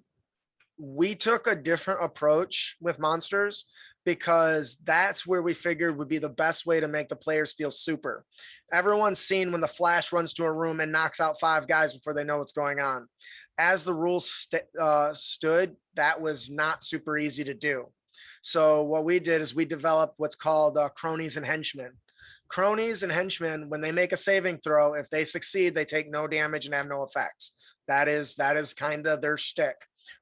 we took a different approach with monsters because that's where we figured would be the best way to make the players feel super. Everyone's seen when the Flash runs to a room and knocks out 5 guys before they know what's going on. As the rules stood, that was not super easy to do. So what we did is we developed what's called cronies and henchmen. Cronies and henchmen, when they make a saving throw, if they succeed, they take no damage and have no effects. That is kind of their shtick.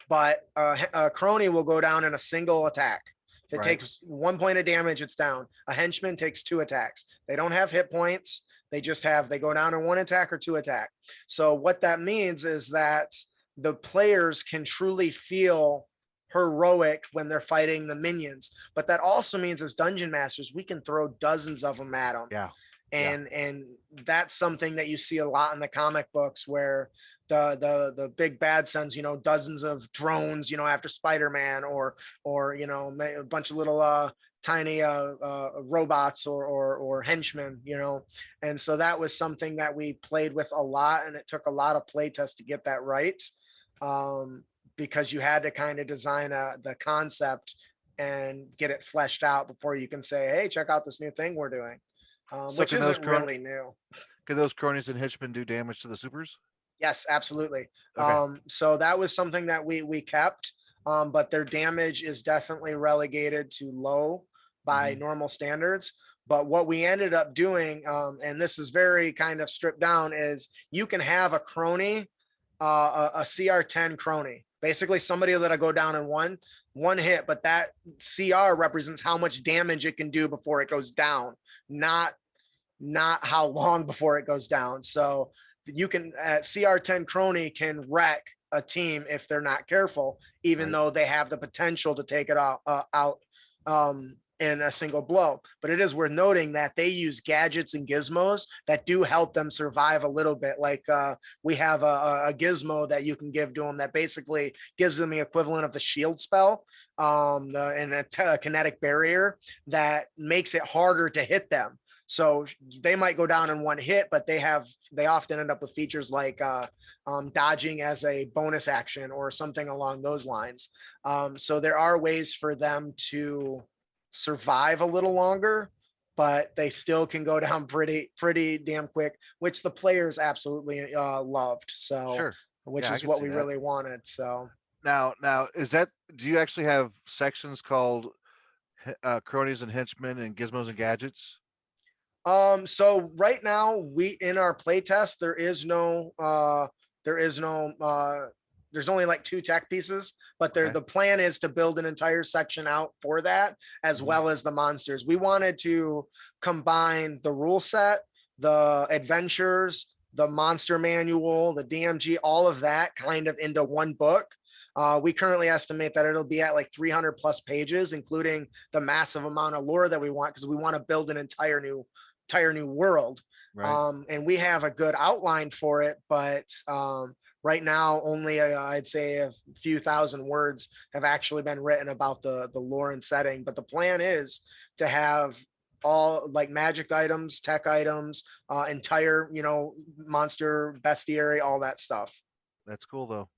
But a crony will go down in a single attack. If it
Right,
takes 1 point of damage, it's down. A henchman takes 2 attacks. They don't have hit points. They go down in 1 attack or 2 attack. So what that means is that the players can truly feel heroic when they're fighting the minions. But that also means as dungeon masters, we can throw dozens of them at them.
yeah, yeah,
And that's something that you see a lot in the comic books where the big bad sends dozens of drones after Spider-Man or a bunch of little tiny robots or henchmen, and so that was something that we played with a lot, and it took a lot of play tests to get that right, um, because you had to kind of design the concept and get it fleshed out before you can say, hey, check out this new thing we're doing,
so
which isn't really new.
can those cronies and henchmen do damage to the supers?
Yes, absolutely.
Okay.
So that was something that we kept, but their damage is definitely relegated to low by
Hmm.
normal standards. But what we ended up doing, and this is very kind of stripped down, is you can have a crony, a CR10 crony, basically somebody that'll go down in one hit, but that CR represents how much damage it can do before it goes down, not how long before it goes down. So you can CR10 crony can wreck a team if they're not careful, even
Right.
though they have the potential to take it out in a single blow. But it is worth noting that they use gadgets and gizmos that do help them survive a little bit. Like we have a gizmo that you can give to them that basically gives them the equivalent of the shield spell, and a kinetic barrier that makes it harder to hit them. So they might go down in one hit, but they often end up with features like dodging as a bonus action or something along those lines. So there are ways for them to survive a little longer, but they still can go down pretty damn quick, which the players absolutely loved. So,
Sure.
which
Yeah, I
is
can
what
see
we
that.
really wanted. So
Now, do you actually have sections called cronies and henchmen and gizmos and gadgets?
So right now we in our playtest there is no there's only like 2 tech pieces, but
Okay.
the plan is to build an entire section out for that as
Hmm.
well as the monsters. We wanted to combine the rule set, the adventures, the monster manual, the DMG, all of that kind of into one book. We currently estimate that it'll be at like 300 plus pages, including the massive amount of lore that we want, because we want to build an entire new entire new world.
Right.
And we have a good outline for it, but right now only I'd say a few thousand words have actually been written about the lore and setting. But the plan is to have all like magic items, tech items, entire monster bestiary, all that stuff.
That's cool though.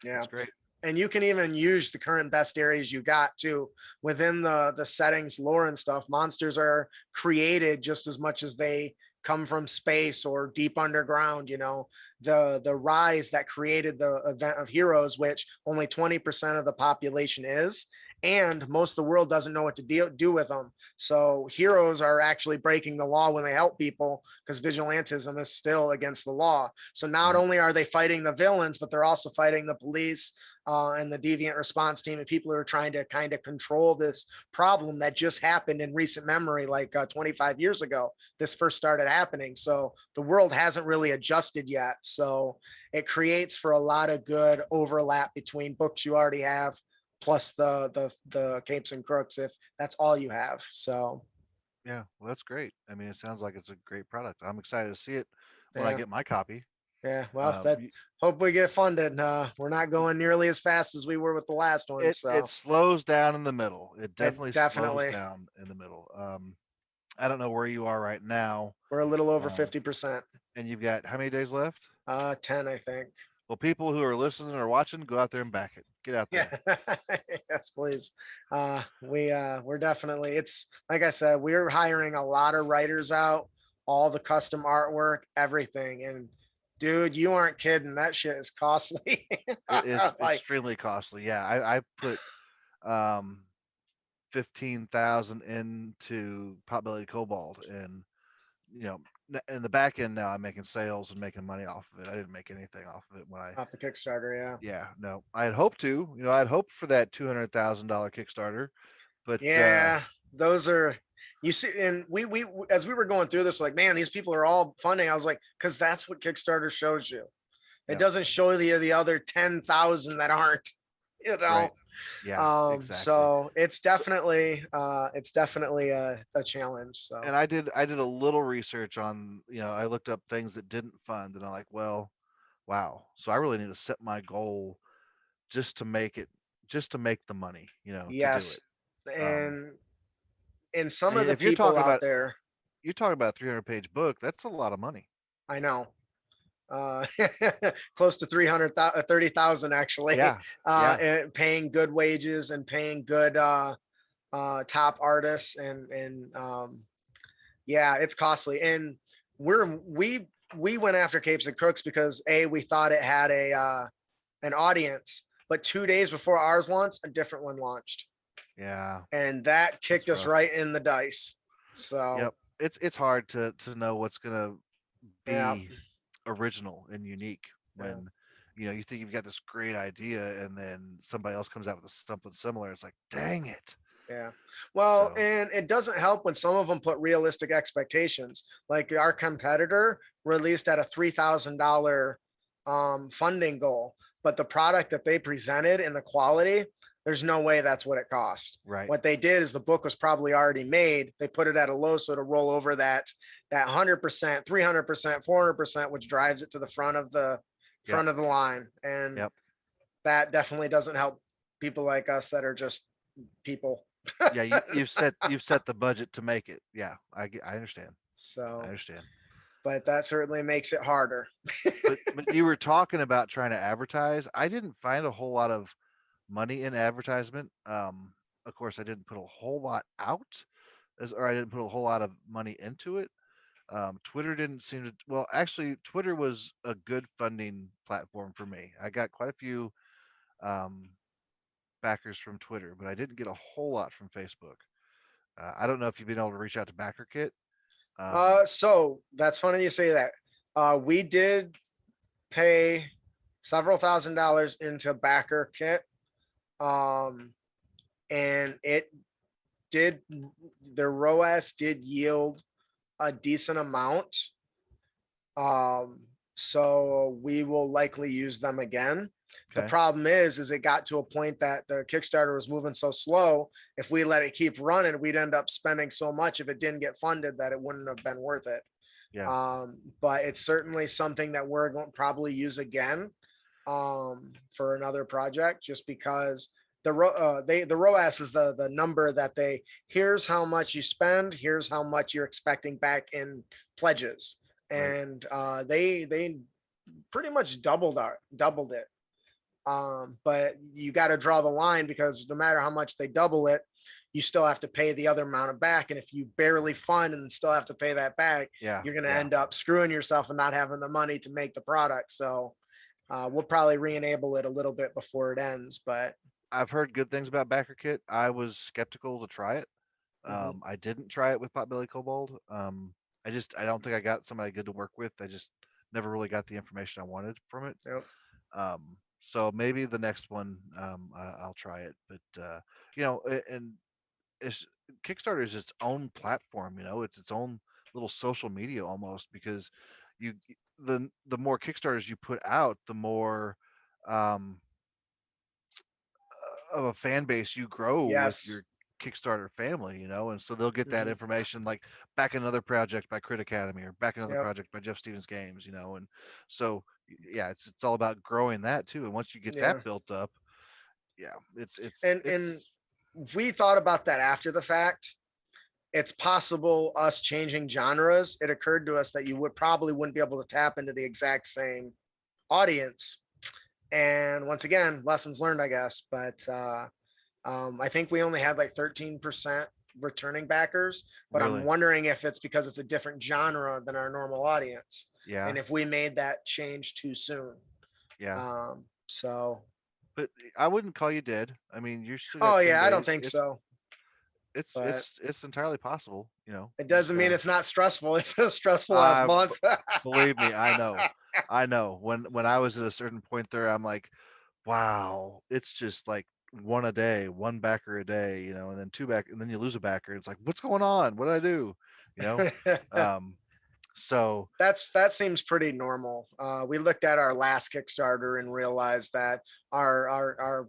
Yeah.
That's great.
And you can even use the current bestiaries you got too within the settings, lore and stuff. Monsters are created just as much as they come from space or deep underground. The rise that created the event of heroes, which only 20% of the population is, and most of the world doesn't know what to do with them. So heroes are actually breaking the law when they help people, because vigilantism is still against the law. So not
Right.
only are they fighting the villains, but they're also fighting the police, and the deviant response team, and people who are trying to kind of control this problem that just happened in recent memory, like 25 years ago. This first started happening. So the world hasn't really adjusted yet. So it creates for a lot of good overlap between books you already have, plus the capes and crooks, if that's all you have. So
Yeah. Well, that's great. I mean, it sounds like it's a great product. I'm excited to see it when I
yeah.
get my copy.
Yeah, well,
Um,
that
y-
hope we get funded. We're not going nearly as fast as we were with the last one,
it
so
slows down in the middle. It
it
definitely slows
definitely,
down in the middle. I don't know where you are right now.
we're a little over
Um,
50%.
and you've got how many days left?
10, I think.
Well, people who are listening or watching, go out there and back it. Get out
Yeah.
there.
Yes, please. We're definitely, it's like I said, we're hiring a lot of writers out, all the custom artwork, everything. And dude, you aren't kidding. That shit is costly.
It is
Like,
extremely costly. Yeah, I put um 15,000 into Potbelly Cobalt, and in the back end now I'm making sales and making money off of it. I didn't make anything off of it when I
off the Kickstarter, yeah.
yeah, no. I had hoped to. I'd hoped for that $200,000 Kickstarter, but
Yeah, those are, you see, and we as we were going through this, like, man, these people are all funding. I was like, because that's what Kickstarter shows you. It
yeah,
doesn't show you the other 10,000 that aren't, you
right.
know.
Yeah, exactly.
So
So,
it's definitely a challenge. So
and I did a little research on, I looked up things that didn't fund, and I'm like, well, wow. So I really need to set my goal just to make it, just to make the money, to do it.
yes,
Um,
and some
and
of the
if you're
people
talking
out
about
there,
a 300-page book, that's a lot of money.
I know, uh, close to 30,000 actually,
Yeah, yeah,
and paying good wages and paying good top artists, and yeah, it's costly. And we went after Capes and Crooks because we thought it had an audience, but 2 days before ours launched, a different one launched,
yeah.
and that
That's
kicked us
rough.
right in the dice. So
Yep. It's hard to know what's gonna
yeah,
be original and unique
yeah.
when you think you've got this great idea and then somebody else comes out with something similar. It's like, dang it.
Yeah. Well,
So
and it doesn't help when some of them put realistic expectations. Like our competitor released at a $3,000 funding goal, but the product that they presented and the quality, there's no way that's what it cost.
right.
What they did is the book was probably already made. They put it at a low so to roll over that 100%, 300%, 400%, which drives it to the
Yep.
front of the line. And
Yep.
that definitely doesn't help people like us that are just people.
Yeah, you've set the budget to make it. Yeah, I understand. I
So,
understand.
but that certainly makes it harder.
But you were talking about trying to advertise. I didn't find a whole lot of money in advertisement. Of course, I didn't put a whole lot out, or I didn't put a whole lot of money into it. Twitter didn't seem to. Well, actually, Twitter was a good funding platform for me. I got quite a few um, backers from Twitter, but I didn't get a whole lot from Facebook. I don't know if you've been able to reach out to BackerKit.
So that's funny you say that. We did pay several $1,000s into backer kit. Um, and it did, the ROAS did yield a decent amount. So we will likely use them again. The
Okay.
problem is it got to a point that the Kickstarter was moving so slow. If we let it keep running, we'd end up spending so much if it didn't get funded that it wouldn't have been worth it.
Yeah.
But it's certainly something that we're going to probably use again for another project, just because the ROAS is the number that they, here's how much you spend, here's how much you're expecting back in pledges,
Right.
and they pretty much doubled it. But you got to draw the line, because no matter how much they double it, you still have to pay the other amount of back. And if you barely fund and still have to pay that back,
Yeah.
you're going to
Yeah.
end up screwing yourself and not having the money to make the product. So we'll probably re-enable it a little bit before it ends. But
I've heard good things about BackerKit. I was skeptical to try it.
mhm,
I didn't try it with Potbelly Kobold. I don't think I got somebody good to work with. I just never really got the information I wanted from it.
yep.
So maybe the next one, I'll try it. But and it's Kickstarter is its own platform. It's its own little social media almost, because you the more Kickstarters you put out, the more um, of a fan base you grow with
Yes.
your Kickstarter family, and so they'll get that
Mhm,
information, like back another project by Crit Academy or back another
yep.
project by Jeff Stevens Games, and so yeah, it's all about growing that too. And once you get that
Yeah.
built up, yeah,
And
it's
we thought about that after the fact. It's possible us changing genres. It occurred to us that you wouldn't be able to tap into the exact same audience. And once again, lessons learned, I guess. But I think we only had like 13% returning backers. But I'm
really,
wondering if it's because it's a different genre than our normal audience,
yeah,
and if we made that change too soon.
yeah.
So,
But I wouldn't call you dead. I mean, you still got
oh
10
yeah, I don't
days.
think so.
It's
But
it's it's entirely possible.
it
You just
doesn't mean
gotta.
it's not stressful. It's a stressful last
I
month.
Believe me, I know. I know. When I was at a certain point there, I'm like, wow, it's just like one a day, one backer a day, and then two back, and then you lose a backer. It's like, what's going on? What did I do? You know? Um, so
That seems pretty normal. We looked at our last Kickstarter and realized that our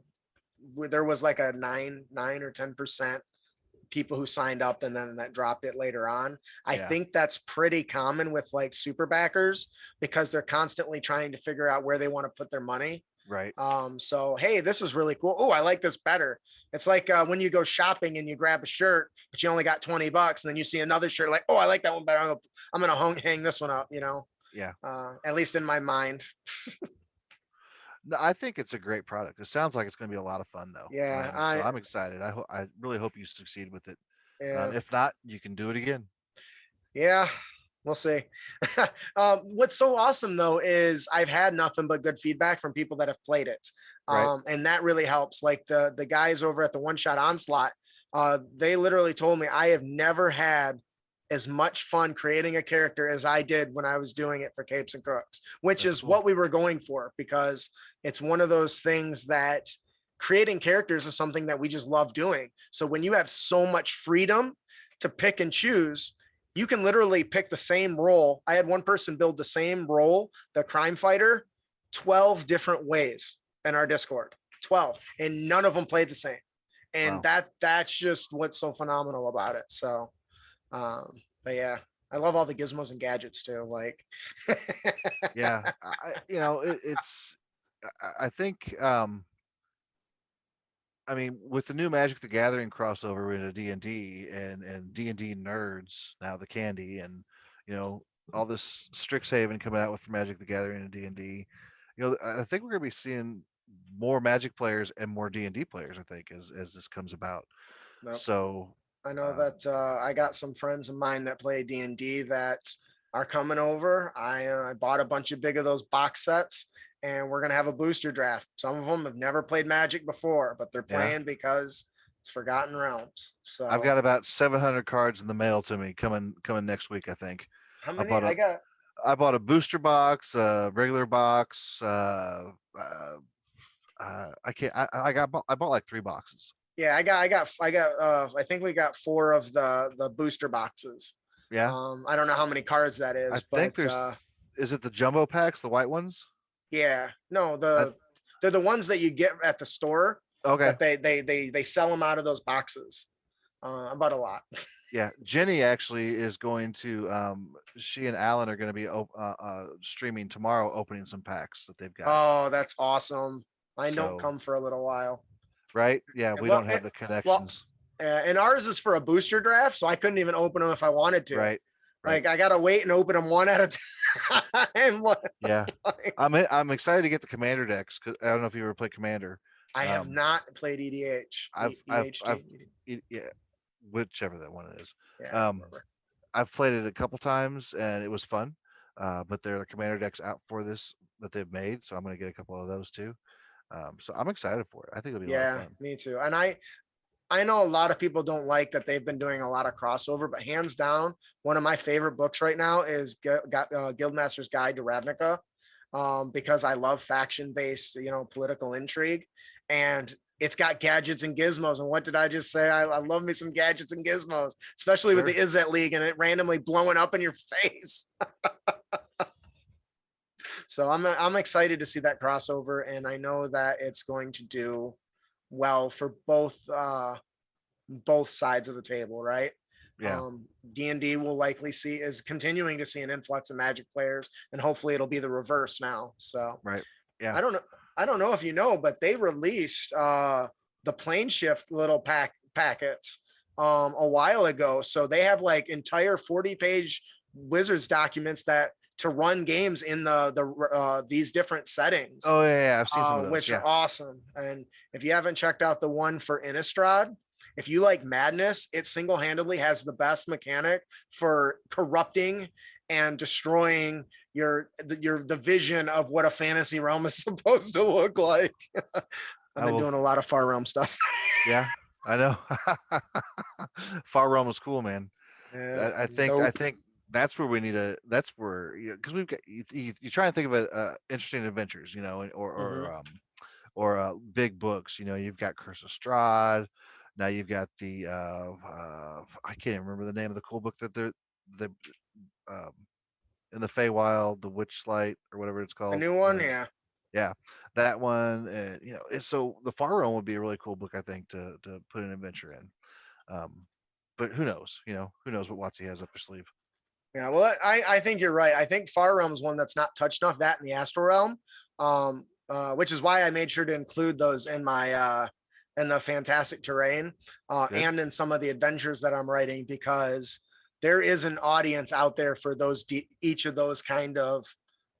there was like a 9 or 10% people who signed up, and then that dropped it later on. I
yeah,
think that's pretty common with like super backers, because they're constantly trying to figure out where they want to put their money.
right.
So hey, this is really cool. Oh, I like this better. It's like when you go shopping and you grab a shirt, but you only got $20, and then you see another shirt, like, oh, I like that one better. I'm gonna hang this one up.
Yeah.
At least in my mind.
No, I think it's a great product. It sounds like it's going to be a lot of fun though.
Yeah,
So I'm excited. I really hope you succeed with it.
yeah,
If not, you can do it again.
yeah. We'll see. What's so awesome though is I've had nothing but good feedback from people that have played it,
Right.
and that really helps. Like the guys over at the One Shot Onslaught, they literally told me I have never had as much fun creating a character as I did when I was doing it for Capes and Crooks, which
That's
is
cool.
what we were going for, because it's one of those things that creating characters is something that we just love doing. So when you have so much freedom to pick and choose, you can literally pick the same role. I had one person build the same role, the crime fighter, 12 different ways in our Discord. 12, and none of them played the same. And
Wow.
that's just what's so phenomenal about it. So but yeah, I love all the gizmos and gadgets too. Like,
Yeah. It's. I think. I mean, with the new Magic the Gathering crossover into D&D and D&D nerds now, the candy, and all this Strixhaven coming out with Magic the Gathering and D&D, I think we're going to be seeing more Magic players and more D&D players. I think as this comes about.
no,
So,
I know
um,
that I got some friends of mine that play D&D that are coming over. I bought a bunch of big of those box sets, and we're gonna have a booster draft. Some of them have never played Magic before, but they're
yeah,
playing because it's Forgotten Realms.
I've
So
got about 700 cards in the mail to me coming next week. I think
how
I
many?
bought a I bought a booster box, a regular box. I can't. I bought like 3 boxes.
Yeah, I think we got 4 of the booster boxes.
Yeah,
I don't know how many cards that
I
is,
think
but
there's. Is it the jumbo packs, the white ones?
yeah, no,
I
the They're the ones that you get at the store
Okay.
that they sell them out of those boxes. About a lot.
Yeah, Jenny actually is going to. She and Alan are going to be streaming tomorrow, opening some packs that they've got.
Oh, that's awesome. I don't
So
come for a little while.
right, yeah, we
Well,
don't have the
well,
connections.
and ours is for a booster draft, so I couldn't even open them if I wanted to.
Right, right.
Like I gotta wait and open them one at a time.
Yeah,
Like,
I'm excited to get the Commander decks because I don't know if you ever played Commander.
I have not played EDH.
I've yeah, whichever that one is.
Yeah,
I've played it a couple times and it was fun. But there are Commander decks out for this that they've made, so I'm gonna get a couple of those too. So I'm excited for it. I think it'll be a lot of
yeah,
fun.
me too. And I know a lot of people don't like that they've been doing a lot of crossover, but hands down, one of my favorite books right now is Guildmaster's Guide to Ravnica, because I love faction-based, political intrigue, and it's got gadgets and gizmos. And what did I just say? I love me some gadgets and gizmos, especially with the Izzet League and it randomly blowing up in your face. So I'm excited to see that crossover, and I know that it's going to do well for both sides of the table, right?
Yeah.
D&D will likely is continuing to see an influx of Magic players, and hopefully it'll be the reverse now. So
Right. Yeah.
I don't know if you know, but they released the plane shift little packets a while ago. So they have like entire 40-page Wizards documents that to run games in these different settings.
Oh yeah, I've seen some of those,
which are awesome. And if you haven't checked out the one for Innistrad, if you like madness, it single-handedly has the best mechanic for corrupting and destroying the vision of what a fantasy realm is supposed to look like. I've been doing a lot of Far Realm stuff.
Yeah, I know. Far Realm is cool, man.
Yeah,
I think that's where we need that's where, because we've got you try and think of interesting adventures, or big books. You've got Curse of Strahd. Now you've got the I can't remember the name of the cool book that they're um in the Feywild, the Witchlight or whatever it's called.
The new one, yeah.
Yeah, that one. And so the Far Realm would be a really cool book, I think, to put an adventure in. But who knows? Who knows what WotC has up his sleeve.
Yeah, well, I think you're right. I think Far Realm is one that's not touched enough, that in the Astral Realm, which is why I made sure to include those in my in the Fantastic Terrain and in some of the adventures that I'm writing, because there is an audience out there for each of those kind of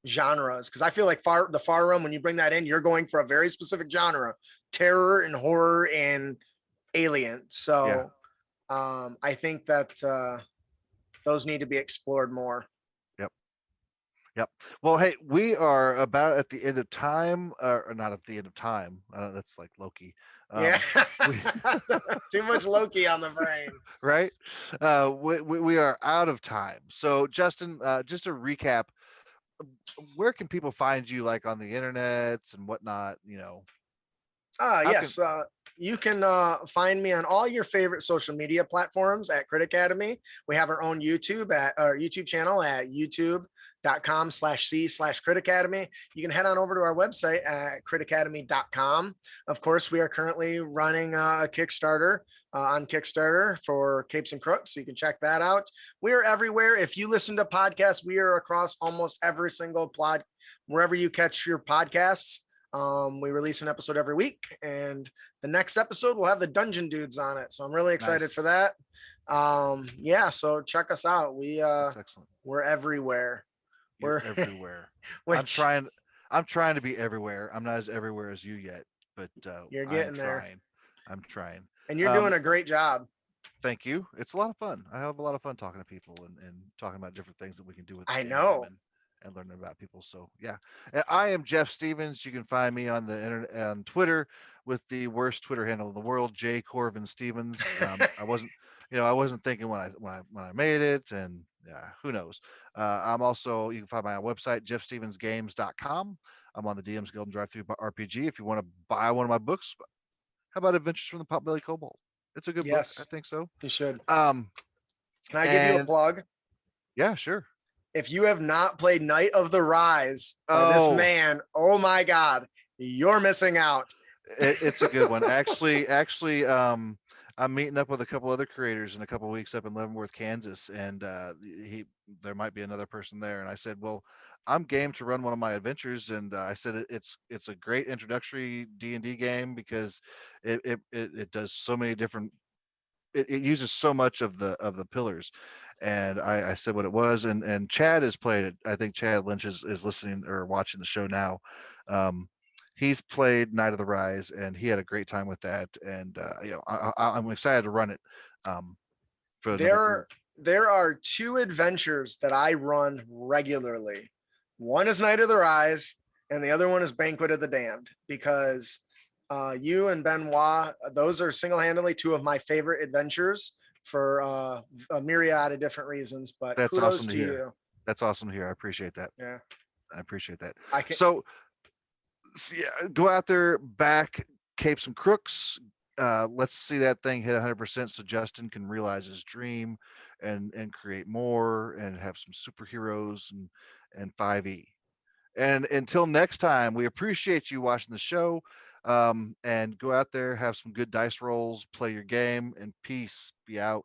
genres. Because I feel like the Far Realm, when you bring that in, you're going for a very specific genre: terror and horror and alien. So I think that those need to be explored more.
Yep. Well, hey, we are about at the end of time, or not at the end of time. That's like Loki.
Yeah, too much Loki on the brain.
Right. We are out of time. So, Justin, just to recap, where can people find you, like on the internet and whatnot?
Yes. You can find me on all your favorite social media platforms at Crit Academy. We have our own YouTube channel at youtube.com/c/Crit Academy. You can head on over to our website at critacademy.com. Of course, we are currently running a Kickstarter on Kickstarter for Capes and Crooks, so you can check that out. We are everywhere. If you listen to podcasts, we are across almost every single wherever you catch your podcasts. We release an episode every week, and the next episode will have the Dungeon Dudes on it. So I'm really excited for that. So check us out.
That's excellent.
We're everywhere.
We're everywhere. I'm trying to be everywhere. I'm not as everywhere as you yet, but
you're getting there.
I'm trying.
And you're doing a great job.
Thank you. It's a lot of fun. I have a lot of fun talking to people and talking about different things that we can do with.
I know.
And learning about people. So yeah, and I am Jeff Stevens. You can find me on the internet, on Twitter, with the worst Twitter handle in the world, J Corvin Stevens. I wasn't thinking when I made it, and yeah, who knows. I'm also, you can find my website, jeffstevensgames.com. I'm on the DM's Guild and Drive-Thru RPG. If you want to buy one of my books, how about Adventures from the Potbelly Kobold? It's a good book. I think so.
You should. Can I give you a plug?
Yeah, sure.
If you have not played Night of the Rise by this man, oh my God, you're missing out.
It's a good one. Actually, I'm meeting up with a couple other creators in a couple weeks up in Leavenworth, Kansas, and he there might be another person there. And I said, well, I'm game to run one of my adventures, and I said it's a great introductory D&D game because it does so many different. It uses so much of the pillars, and I said what it was, and Chad has played it. I think Chad Lynch is listening or watching the show now. Um, he's played Night of the Rise, and he had a great time with that. And I'm excited to run it for another group.
There are two adventures that I run regularly. One is Night of the Rise, and the other one is Banquet of the Damned, because you and Benoit, those are single-handedly two of my favorite adventures for a myriad of different reasons. But
That's
kudos
awesome to
to
hear.
you.
That's awesome to hear. I appreciate that.
Yeah,
I appreciate that.
I can.
So yeah, go out there, back Capes and Crooks. Let's see that thing hit 100% so Justin can realize his dream and create more and have some superheroes and 5e. And until next time, we appreciate you watching the show. And go out there, have some good dice rolls, play your game, and peace. Be out.